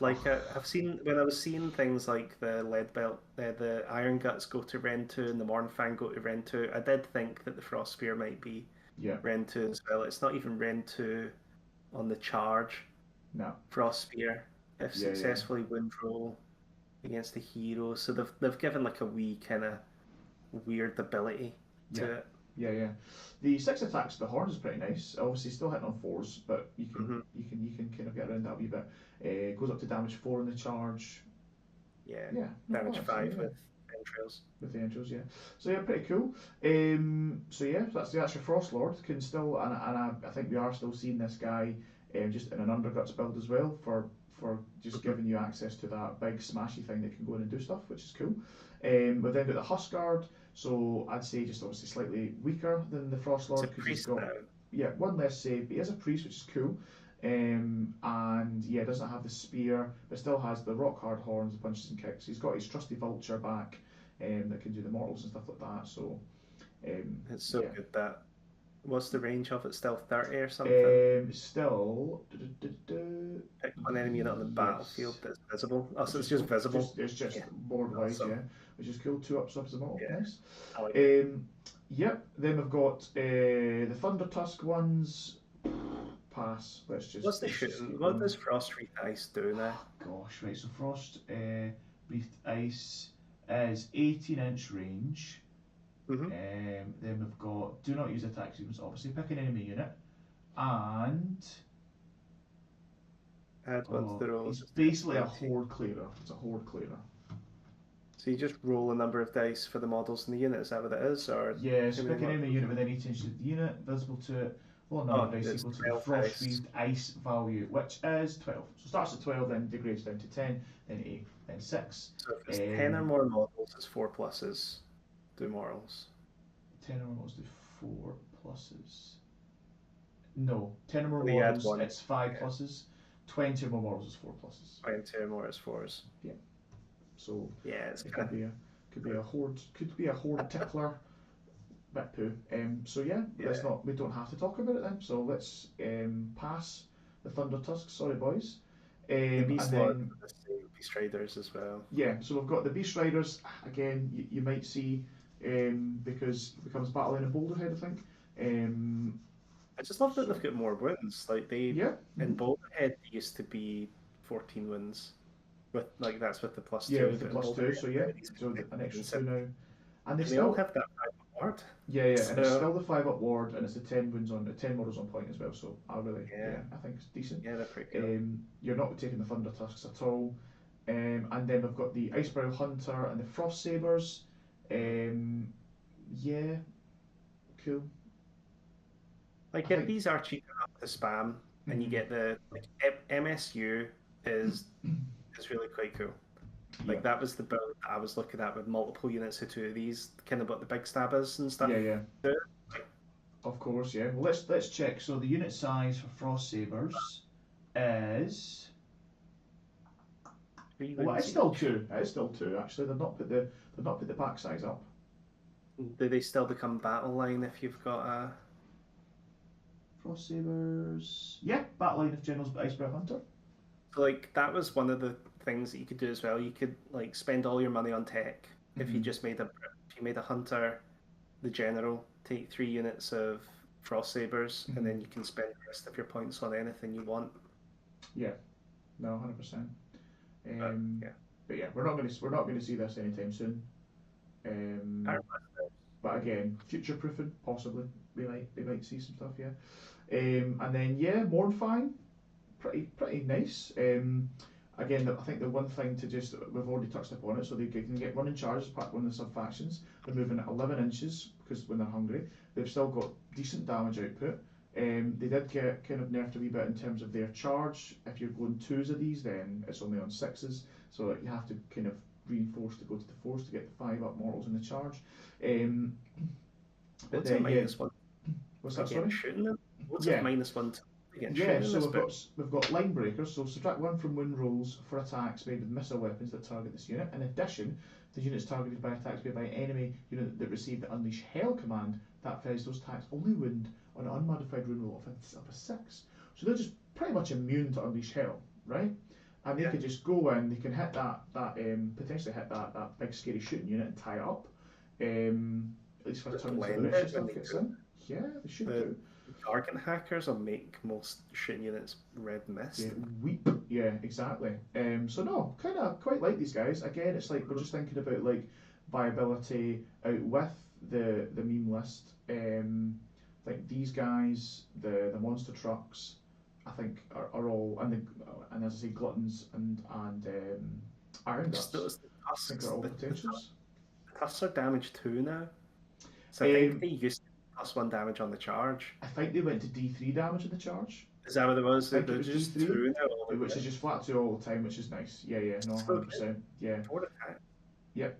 S2: I've seen when I was seeing things like the lead belt, the Iron Guts go to rend 2 and the Mornfang go to rend 2. I did think that the Frost Spear might be rend 2 as well. It's not even rend 2 on the charge.
S1: No.
S2: Frost Spear, if successfully wound roll against the hero. So they've given a wee kind of weird ability to it.
S1: Yeah. The 6 attacks, the horn is pretty nice. Obviously, still hitting on 4s, but you can kind of get around that a wee bit. It goes up to damage 4 in the charge.
S2: Yeah. Damage 5 with entrails.
S1: With the entrails, yeah. So pretty cool. So that's your Frostlord. Can still, and I think we are still seeing this guy just in an Underguts build as well for just giving you access to that big smashy thing that can go in and do stuff, which is cool. We've then got the Huskard. So I'd say just obviously slightly weaker than the Frostlord
S2: because he's got
S1: 1 less save, but he is a priest, which is cool. And doesn't have the spear, but still has the rock hard horns, the punches and kicks. He's got his trusty vulture back, that can do the mortals and stuff like that. So
S2: it's so good that. What's the range of it? Still 30 or something?
S1: Still.
S2: Pick one enemy unit on the battlefield that's visible. Oh, so it's just visible.
S1: It's just board wise, which is cool. 2 ups as well. Nice.
S2: I like
S1: Then we've got the Thunder Tusk ones. Pass. Let's just.
S2: What's the shooting? What does Frost Wreath Ice do now?
S1: Gosh, right. So Frost Wreath Ice is 18-inch range. Then we've got do not use attack sequence. Obviously, pick an enemy unit, and
S2: Add one to the rolls.
S1: He's basically a horde clearer. It's a horde clearer.
S2: So you just roll a number of dice for the models in the unit. Is that what it is, or
S1: Yeah, so pick an enemy unit within 8 inches of the unit, visible to it. Roll a number of dice equal to the frost-breathed ice value, which is 12. So it starts at 12, then degrades down to 10, then 8, then 6.
S2: So if it's 10 or more models, it's 4 pluses. Do morals.
S1: 10 or more models do 4 pluses. No, 10 or more
S2: We add
S1: models,
S2: one.
S1: it's 5 pluses. 20 or more models is 4 pluses.
S2: 20 or more is 4s.
S1: Yeah. So
S2: yeah, it's
S1: it could be a horde tickler. Bit poo. So yeah, let's not. We don't have to talk about it then. So let's pass the Thunder Tusks. Sorry, boys.
S2: The Beast
S1: and
S2: Lord,
S1: then
S2: the Beast Riders as well.
S1: yeah, so we've got the Beast Riders again. You might see because it becomes Battle in a Boulderhead, I think.
S2: I just love that they've got more wins. Like they in Boulderhead they used to be 14 wins. With like that's with the plus 2.
S1: Yeah, with the plus 2. So yeah, so an extra 2 now. And they still
S2: all have that 5 up ward.
S1: Yeah, and it's still the 5 up ward, and it's the 10 wins on the 10 models on point as well. So I think it's decent.
S2: Yeah, they're pretty cool.
S1: You're not taking the Thunder Tusks at all. And then we've got the Icebrow Hunter and the Frost Sabers. Yeah, cool.
S2: Like if these are cheap enough to spam, and you get the like MSU is really quite cool. Like that was the build that I was looking at with multiple units of 2 of these, kind of what the big stabbers and stuff.
S1: Yeah. Of course, yeah. Well, let's check. So the unit size for Frost Sabers is. Well, it's still 2. It is still 2. Actually, they've not put the pack size up.
S2: Do they still become battle line if you've got a
S1: Frost Sabers? Yeah, battle line of General's Icebrow Hunter.
S2: So like that was one of the things that you could do as well. You could like spend all your money on tech if you just made a hunter, the general, take 3 units of Frost Sabers, and then you can spend the rest of your points on anything you want.
S1: Yeah, no, 100%. But yeah, we're not going to see this anytime soon. But again, future proofing possibly. We might see some stuff. Yeah, and then Mournfang. Pretty nice. Again, I think the one thing we've already touched upon it, so they can get running charges part of one of the sub factions. They're moving at 11 inches because when they're hungry, they've still got decent damage output. They did get kind of nerfed a wee bit in terms of their charge. If you're going 2s of these, then it's only on 6s, so you have to kind of reinforce to go to the 4s to get the 5 up mortals in the charge.
S2: What's a -1?
S1: What's that? Sorry.
S2: Shooting them? What's a -1?
S1: So we've got line breakers, so subtract 1 from win rolls for attacks made with missile weapons that target this unit. In addition, the units targeted by attacks made by an enemy unit that received the Unleash Hell command, that fails those attacks only wound on an unmodified rune roll of a 6. So they're just pretty much immune to Unleash Hell, right? And they could just go in, they can hit potentially hit that big scary shooting unit and tie it up. At least for turns that the rest of stuff gets in. Yeah, they should do.
S2: Jargon hackers will make most shooting units red mist.
S1: Yeah, weep. Yeah, exactly. So no, kind of quite like these guys. Again, it's like we're just thinking about like viability out with the meme list. Like these guys, the monster trucks, I think are all and as I say, gluttons and iron guts. I think are all potentials.
S2: The tusks are damage 2 now. So I think they used to +1 damage on the charge.
S1: I think they went to D3 damage on the charge.
S2: Is that what it was?
S1: They're just
S2: D3, 2 now,
S1: which is just flat 2 all the time, which is nice. Yeah, no, 100%. Yeah. Yep.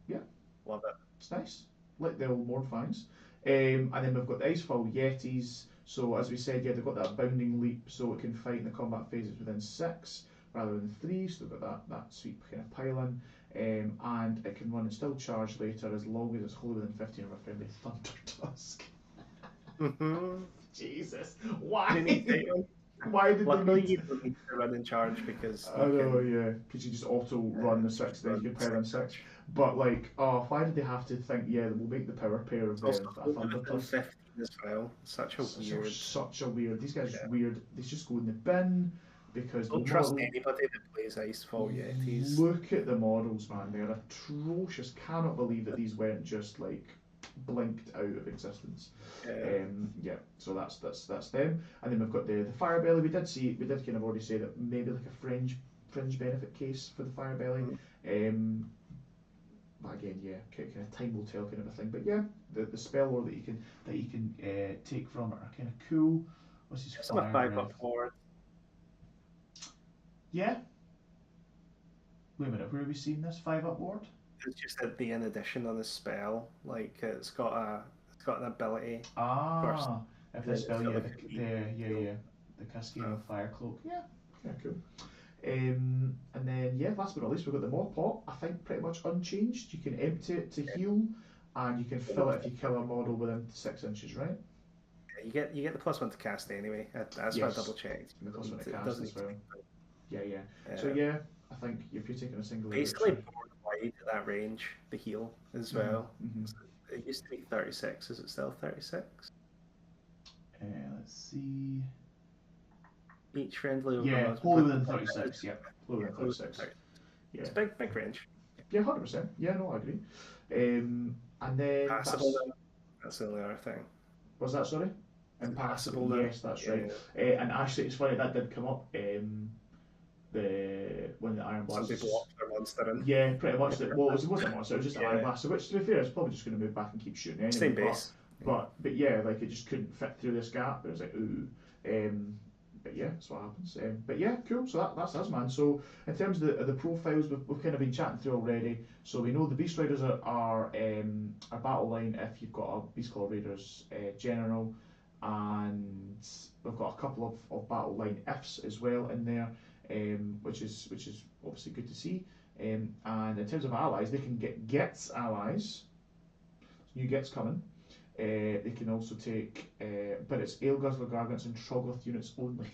S1: Yeah.
S2: Love it.
S1: It's nice. Like the old Mournfangs. And then we've got the Icefall Yetis. So as we said, they've got that bounding leap, so it can fight in the combat phases within 6 rather than 3. So they've got that sweet kind of pile-in. And it can run and still charge later as long as it's wholly within 15 of a friendly Thunder Tusk. Jesus, why? Why did
S2: Luckily, you don't need to run in charge because
S1: I know, because you just auto run the 6, then you can pair in 6. But like, why did they have to think? Yeah, we'll make the power pair of them.
S2: Thunder Tusk 15 as well. Such a weird.
S1: These guys are weird. They just go in the bin. Because
S2: don't trust anybody that plays Icefall Yetis.
S1: Look at the models, man. They're atrocious. Cannot believe that these weren't just like blinked out of existence. Yeah, so that's them. And then we've got the fire belly. We did kind of already say that maybe like a fringe benefit case for the fire belly. But again, yeah, kind of time will tell kind of a thing. But yeah, the spell lore that you can take from it are kind of cool. What's his fire breath?
S2: 5 up forward.
S1: Yeah. Wait a minute, where have we seen this 5 up ward?
S2: It's just at the in addition on the spell, like it's got an ability.
S1: First, if this spell, yeah, the Cascading Fire Cloak, yeah, cool. And then yeah, last but not least, we've got the Moth Pot. I think pretty much unchanged. You can empty it to heal, and you can fill it if you kill a model within 6 inches, right?
S2: You get the +1 to cast anyway. That's why I double checked.
S1: The +1 to cast as well. Yeah. So yeah, I think if you're taking a single,
S2: basically board wide at that range, the heal as well. It used to be 36. Is it still 36?
S1: Let's see.
S2: Each friendly.
S1: Wholly within 36. Yeah, wholly within 36. Yeah,
S2: it's big range.
S1: Yeah, 100%. Yeah, no, I agree. And then
S2: passable. That's the only other thing.
S1: Was that, sorry? Impassable. Yes, that's right. And actually, it's funny that did come up. When the Iron Blast.
S2: Some people locked their monster in.
S1: Yeah, pretty much. It wasn't a monster. It was just an Iron Blast. So, which to be fair, it's probably just going to move back and keep shooting anyway.
S2: Same base.
S1: But yeah, like it just couldn't fit through this gap. It was like ooh. But yeah, that's what happens. But yeah, cool. So that's us, man. So in terms of the profiles, we've kind of been chatting through already. So we know the Beast Riders are battle line if you've got a Beast Claw Raiders general, and we've got a couple of battle line ifs as well in there, which is obviously good to see. And in terms of allies, they can get Gets allies. New Gets coming. They can also take, but it's Ale Guzzler Gargants and Trogloth units only.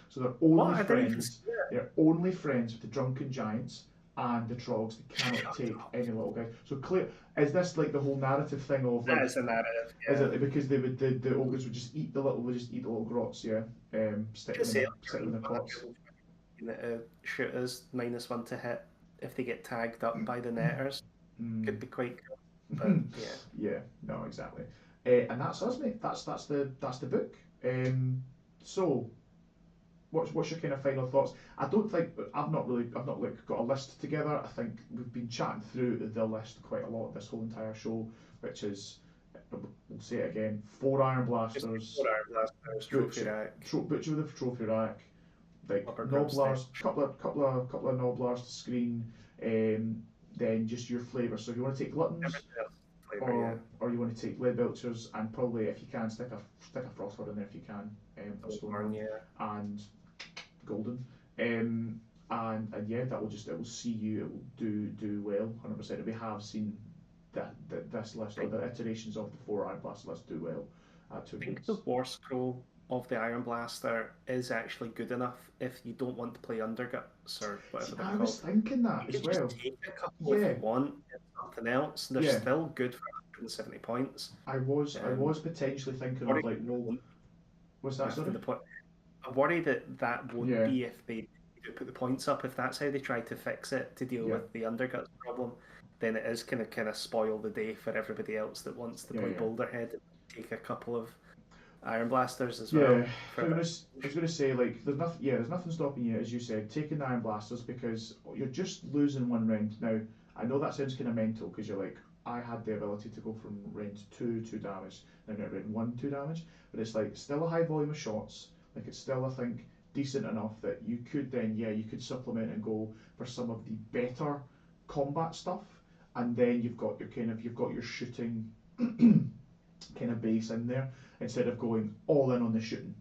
S1: So they're only friends. They're only friends with the Drunken Giants and the Trogs. They cannot take any little guys. So clear, is this like the whole narrative thing of? Like,
S2: that is a narrative. Yeah.
S1: Is it because they would the ogres would just eat the little grots? Yeah, stick them in the pots.
S2: Shooters -1 to hit if they get tagged up by the netters. Could be quite good. But,
S1: yeah, no, exactly, and that's us, mate. That's the book. So, what's your kind of final thoughts? I don't think I've not like got a list together. I think we've been chatting through the list quite a lot this whole entire show, which is, we'll say it again: 4 Iron Blasters,
S2: Trophy Rack,
S1: Butcher with a Trophy Rack, like Nobblars, couple of Nobblars to screen. Then just your flavour. So if you want to take Gluttons, or you want to take Lead Belchers, and probably if you can stick a Frostword in there if you can, and Golden, and yeah, it will see you. It will do well, 100%. We have seen that this list or the iterations of the 4 Iron Blaster list do well.
S2: I think the War Scroll of the Iron Blaster is actually good enough if you don't want to play Underguts or whatever they're called.
S1: I was thinking that as well.
S2: Just take a couple if you want and something else. They're still good for 170 points.
S1: I was potentially thinking of like roll. What's that? Sorry?
S2: I worry that won't be if they do put the points up. If that's how they try to fix it to deal with the Underguts problem, then it is kind of spoil the day for everybody else that wants to play Boulderhead and take a couple of Iron Blasters as well.
S1: Yeah, I was going to say, like, there's nothing stopping you, as you said, taking the Iron Blasters because you're just losing 1 round. Now, I know that sounds kind of mental because you're like, I had the ability to go from round 2 damage, now round 1 2 damage, but it's like still a high volume of shots. Like it's still, I think, decent enough that you could then you could supplement and go for some of the better combat stuff, and then you've got your shooting kind of base in there, instead of going all in on the shooting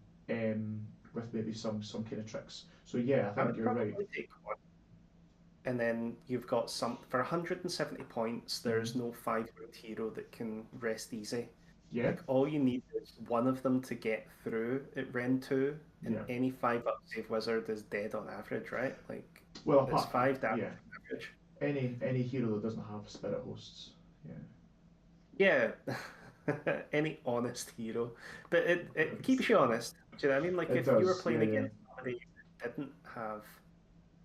S1: with maybe some kind of tricks. So yeah, I think you're right.
S2: And then you've got some for 170 points. There's no 5-round hero that can rest easy.
S1: Yeah.
S2: Like all you need is one of them to get through at Ren 2, and any 5-up save wizard is dead on average, right? Like,
S1: well,
S2: it's 5 damage on average.
S1: Any hero that doesn't have spirit hosts.
S2: Yeah. Any honest hero, but it keeps you honest. Do you know what I mean? Like if you were playing against somebody that didn't have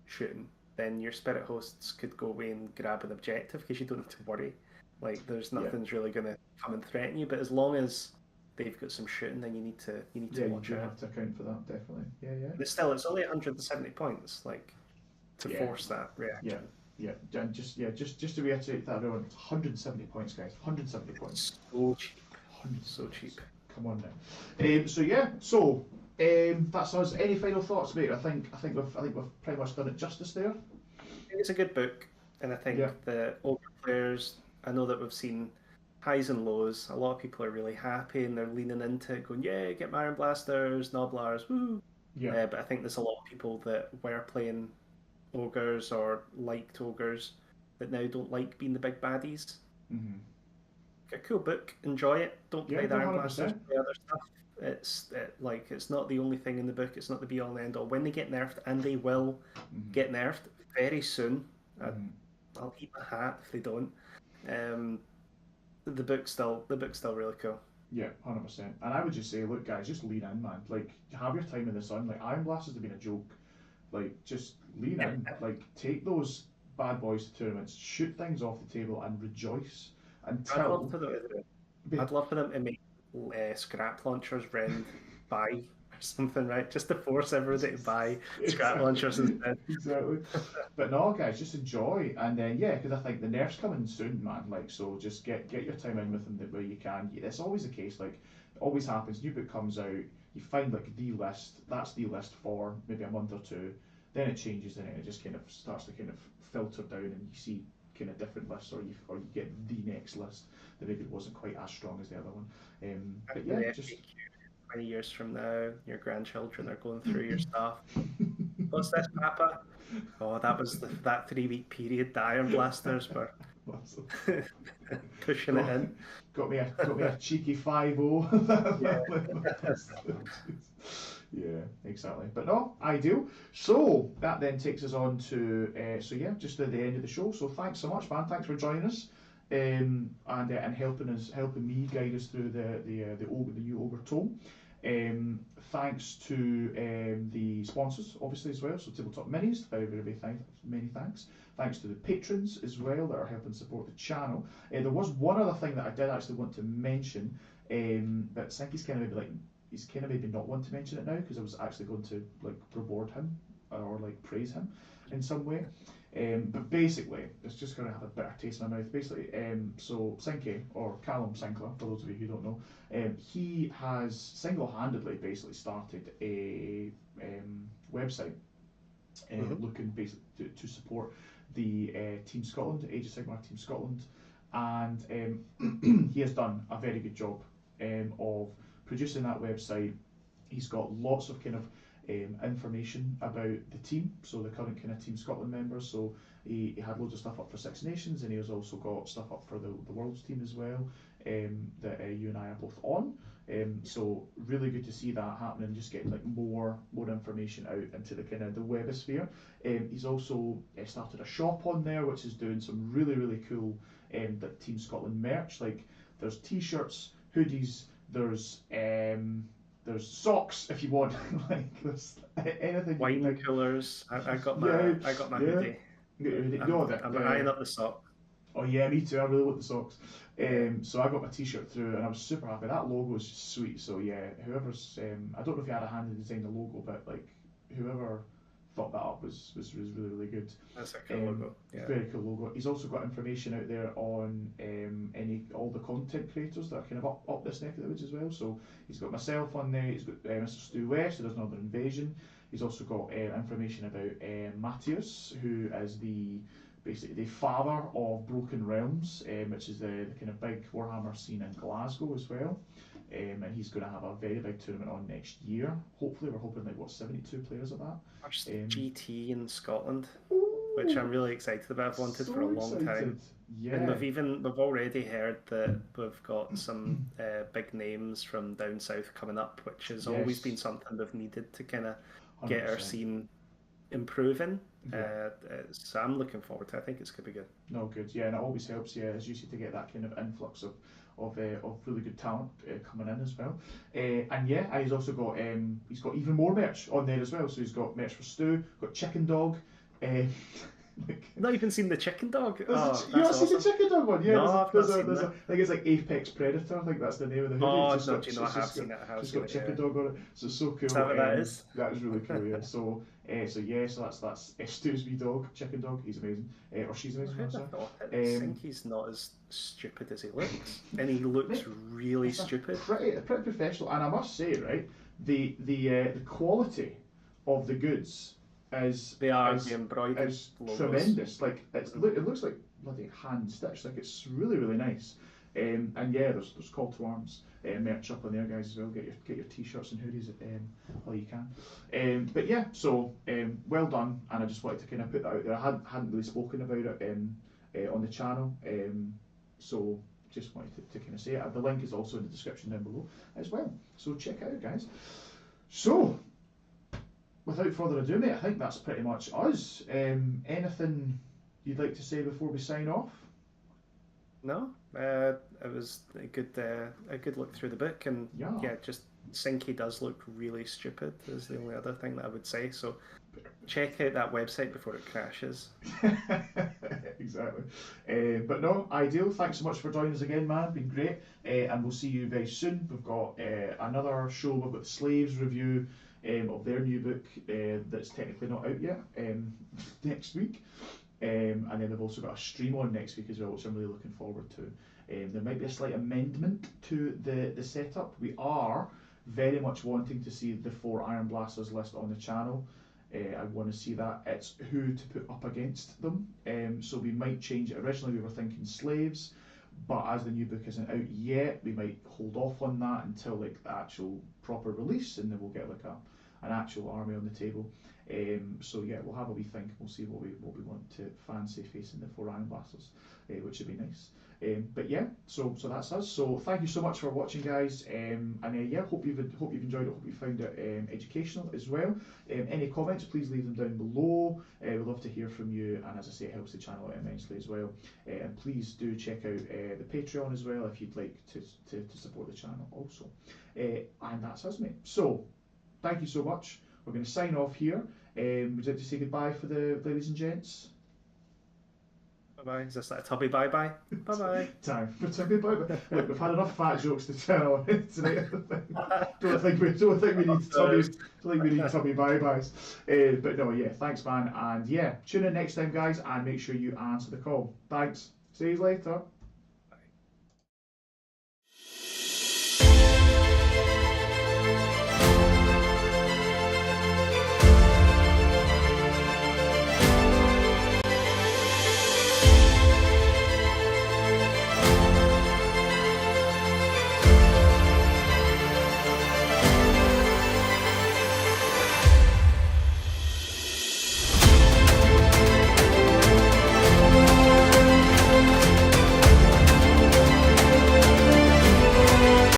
S2: shooting, then your spirit hosts could go away and grab an objective because you don't have to worry Like there's nothing's really going to come and threaten you. But as long as they've got some shooting, then you need to
S1: You
S2: watch
S1: do
S2: out.
S1: have to account for that, definitely. Yeah.
S2: But still, it's only 170 points. Like to force that reaction.
S1: Just to reiterate that, everyone, it's 170 points, guys. 170 points.
S2: So cheap.
S1: 100
S2: So cheap.
S1: Come on now. That's us. Any final thoughts, mate? I think we've pretty much done it justice there.
S2: It's a good book, and I think the older players. I know that we've seen highs and lows. A lot of people are really happy and they're leaning into it, going, "Yeah, get my Iron Blasters, Noblars, woo!"
S1: Yeah.
S2: But I think there's a lot of people that were playing ogres or liked ogres that now don't like being the big baddies.
S1: Mm-hmm.
S2: A cool book, enjoy it. Don't play the Iron
S1: 100%.
S2: Blasters, play other stuff. It's not the only thing in the book. It's not the be all and end all. When they get nerfed, and they will get nerfed very soon, I'll eat my hat if they don't. The book's still really cool.
S1: Yeah, 100%. And I would just say, look, guys, just lean in, man. Like, have your time in the sun. Like, Iron Blasters have been a joke. Like, just lean in. Like, take those bad boys to tournaments, shoot things off the table, and rejoice until.
S2: I'd love for them to make scrap launchers rend buy or something, right? Just to force everybody to buy scrap launchers instead.
S1: Exactly. But no, guys, just enjoy, and then because I think the nerf's coming soon, man. Like, so just get your time in with them where you can. It's always the case. Like, it always happens. New book comes out, you find like the list. That's the list for maybe a month or two. Then it changes, and it just kind of starts to kind of filter down, and you see kind of different lists, or you get the next list that maybe wasn't quite as strong as the other one. But yeah, just
S2: 20 years from now, your grandchildren are going through your stuff. What's this, Papa? Oh, that was that 3-week period. The Iron Blasters were pushing it in.
S1: Got me a cheeky 5-0. Yeah, exactly. But no, ideal. So that then takes us on to just at the end of the show. So thanks so much, man. Thanks for joining us, and helping me guide us through the new Ogre tome. Thanks to the sponsors, obviously, as well. So Tabletop Minis, many thanks. Thanks to the patrons as well that are helping support the channel. There was one other thing that I did actually want to mention, but I think he's kind of maybe not want to mention it now because I was actually going to like reward him or like praise him in some way. But basically, it's just going to have a bitter taste in my mouth. Basically, so Sinke, or Callum Sinclair, for those of you who don't know, he has single-handedly basically started a website looking basically to support the Team Scotland, Age of Sigmar Team Scotland, and he has done a very good job of producing that website. He's got lots of kind of information about the team, so the current kind of Team Scotland members. So he had loads of stuff up for Six Nations, and he has also got stuff up for the World's team as well, that you and I are both on. So really good to see that happening, just getting like more information out into the kind of the webosphere. He's also started a shop on there, which is doing some really cool Team Scotland merch. Like there's t-shirts, hoodies, there's socks if you want. Like there's anything.
S2: Wine coolers. I got my hoodie. I'm eyeing up the sock.
S1: Oh yeah, me too. I really want the socks. So I got my t-shirt through, and I was super happy. That logo is just sweet. So yeah, whoever's I don't know if you had a hand in designing the logo, but like whoever thought that up was really good.
S2: That's a cool logo. Yeah.
S1: Very cool logo. He's also got information out there on all the content creators that are kind of up this neck of the woods as well. So he's got myself on there. He's got Mr. Stu West, who does Northern Invasion. He's also got information about Matthias, who is basically the father of Broken Realms, which is the kind of big Warhammer scene in Glasgow as well. And he's going to have a very big tournament on next year. Hopefully, we're hoping 72 players at that.
S2: First GT in Scotland, which I'm really excited about. I've wanted for a long time.
S1: Yeah.
S2: And we've already heard that we've got some big names from down south coming up, which has always been something we've needed to kind of get our scene improving. So I'm looking forward to it. I think it's going to be good.
S1: No, good. Yeah, and it always helps, as you see, to get that kind of influx of really good talent coming in as well. And he's also got he's got even more merch on there as well. So he's got merch for Stu, got Chicken Dog, Like,
S2: Not even seen the chicken dog. Oh,
S1: you not
S2: that's
S1: seen the
S2: awesome.
S1: chicken dog one? Yeah,
S2: No, I've not seen that.
S1: I think it's like Apex Predator. I think that's the name of the hoodie.
S2: Oh,
S1: It's just
S2: no,
S1: got,
S2: do you know, I have
S1: just
S2: seen
S1: got,
S2: it. I have
S1: just
S2: seen
S1: got
S2: it,
S1: chicken
S2: yeah.
S1: dog on it. So it's so cool.
S2: Is that what that is?
S1: That is really cool. Yeah. So that's Stu's wee dog, chicken dog. He's amazing. Or she's amazing.
S2: Who'd
S1: Sorry.
S2: have thought it? I think he's not as stupid as he looks, and he looks really stupid.
S1: Pretty professional, and I must say, right, the quality of the goods is
S2: They are the embroidered
S1: is
S2: logos.
S1: tremendous. Like it looks like bloody hand stitched. Like it's really nice. And yeah, there's call to arms merch up on there, guys, as well. Get your t-shirts and hoodies while you can. But yeah, so well done, and I just wanted to kind of put that out there. I hadn't really spoken about it on the channel, so just wanted to kind of say it. The link is also in the description down below as well. So check it out, guys. So without further ado, mate, I think that's pretty much us. Anything you'd like to say before we sign off?
S2: No, it was a good look through the book, and yeah, just Sinky does look really stupid is the only other thing that I would say. So check out that website before it crashes.
S1: Exactly. But no, ideal. Thanks so much for joining us again, man. Been great. And we'll see you very soon. We've got another show. We've got the Slaves review of their new book that's technically not out yet next week. And then we've also got a stream on next week as well, which I'm really looking forward to. There might be a slight amendment to the setup. We are very much wanting to see the 4 Iron Blasters list on the channel. I want to see that. It's who to put up against them. So we might change it. Originally we were thinking slaves, but as the new book isn't out yet, we might hold off on that until like the actual proper release, and then we'll get like an actual army on the table. So yeah, we'll have a wee think. We'll see what we want to fancy facing the 4 Iron Blasters, which would be nice. But yeah, so that's us. So thank you so much for watching, guys. And yeah, hope you've enjoyed it. Hope you found it educational as well. Any comments, please leave them down below. We'd love to hear from you. And as I say, it helps the channel out immensely as well. And please do check out the Patreon as well if you'd like to support the channel also. And that's us, mate. So thank you so much. We're going to sign off here. Would you like to say goodbye for the ladies and gents?
S2: Bye-bye. Is this like a tubby bye-bye? Bye-bye.
S1: Time for tubby bye-bye. Look, we've had enough fat jokes to tell tonight. Don't think we need tubby bye-byes. But no, yeah, thanks, man. And yeah, tune in next time, guys, and make sure you answer the call. Thanks. See you later.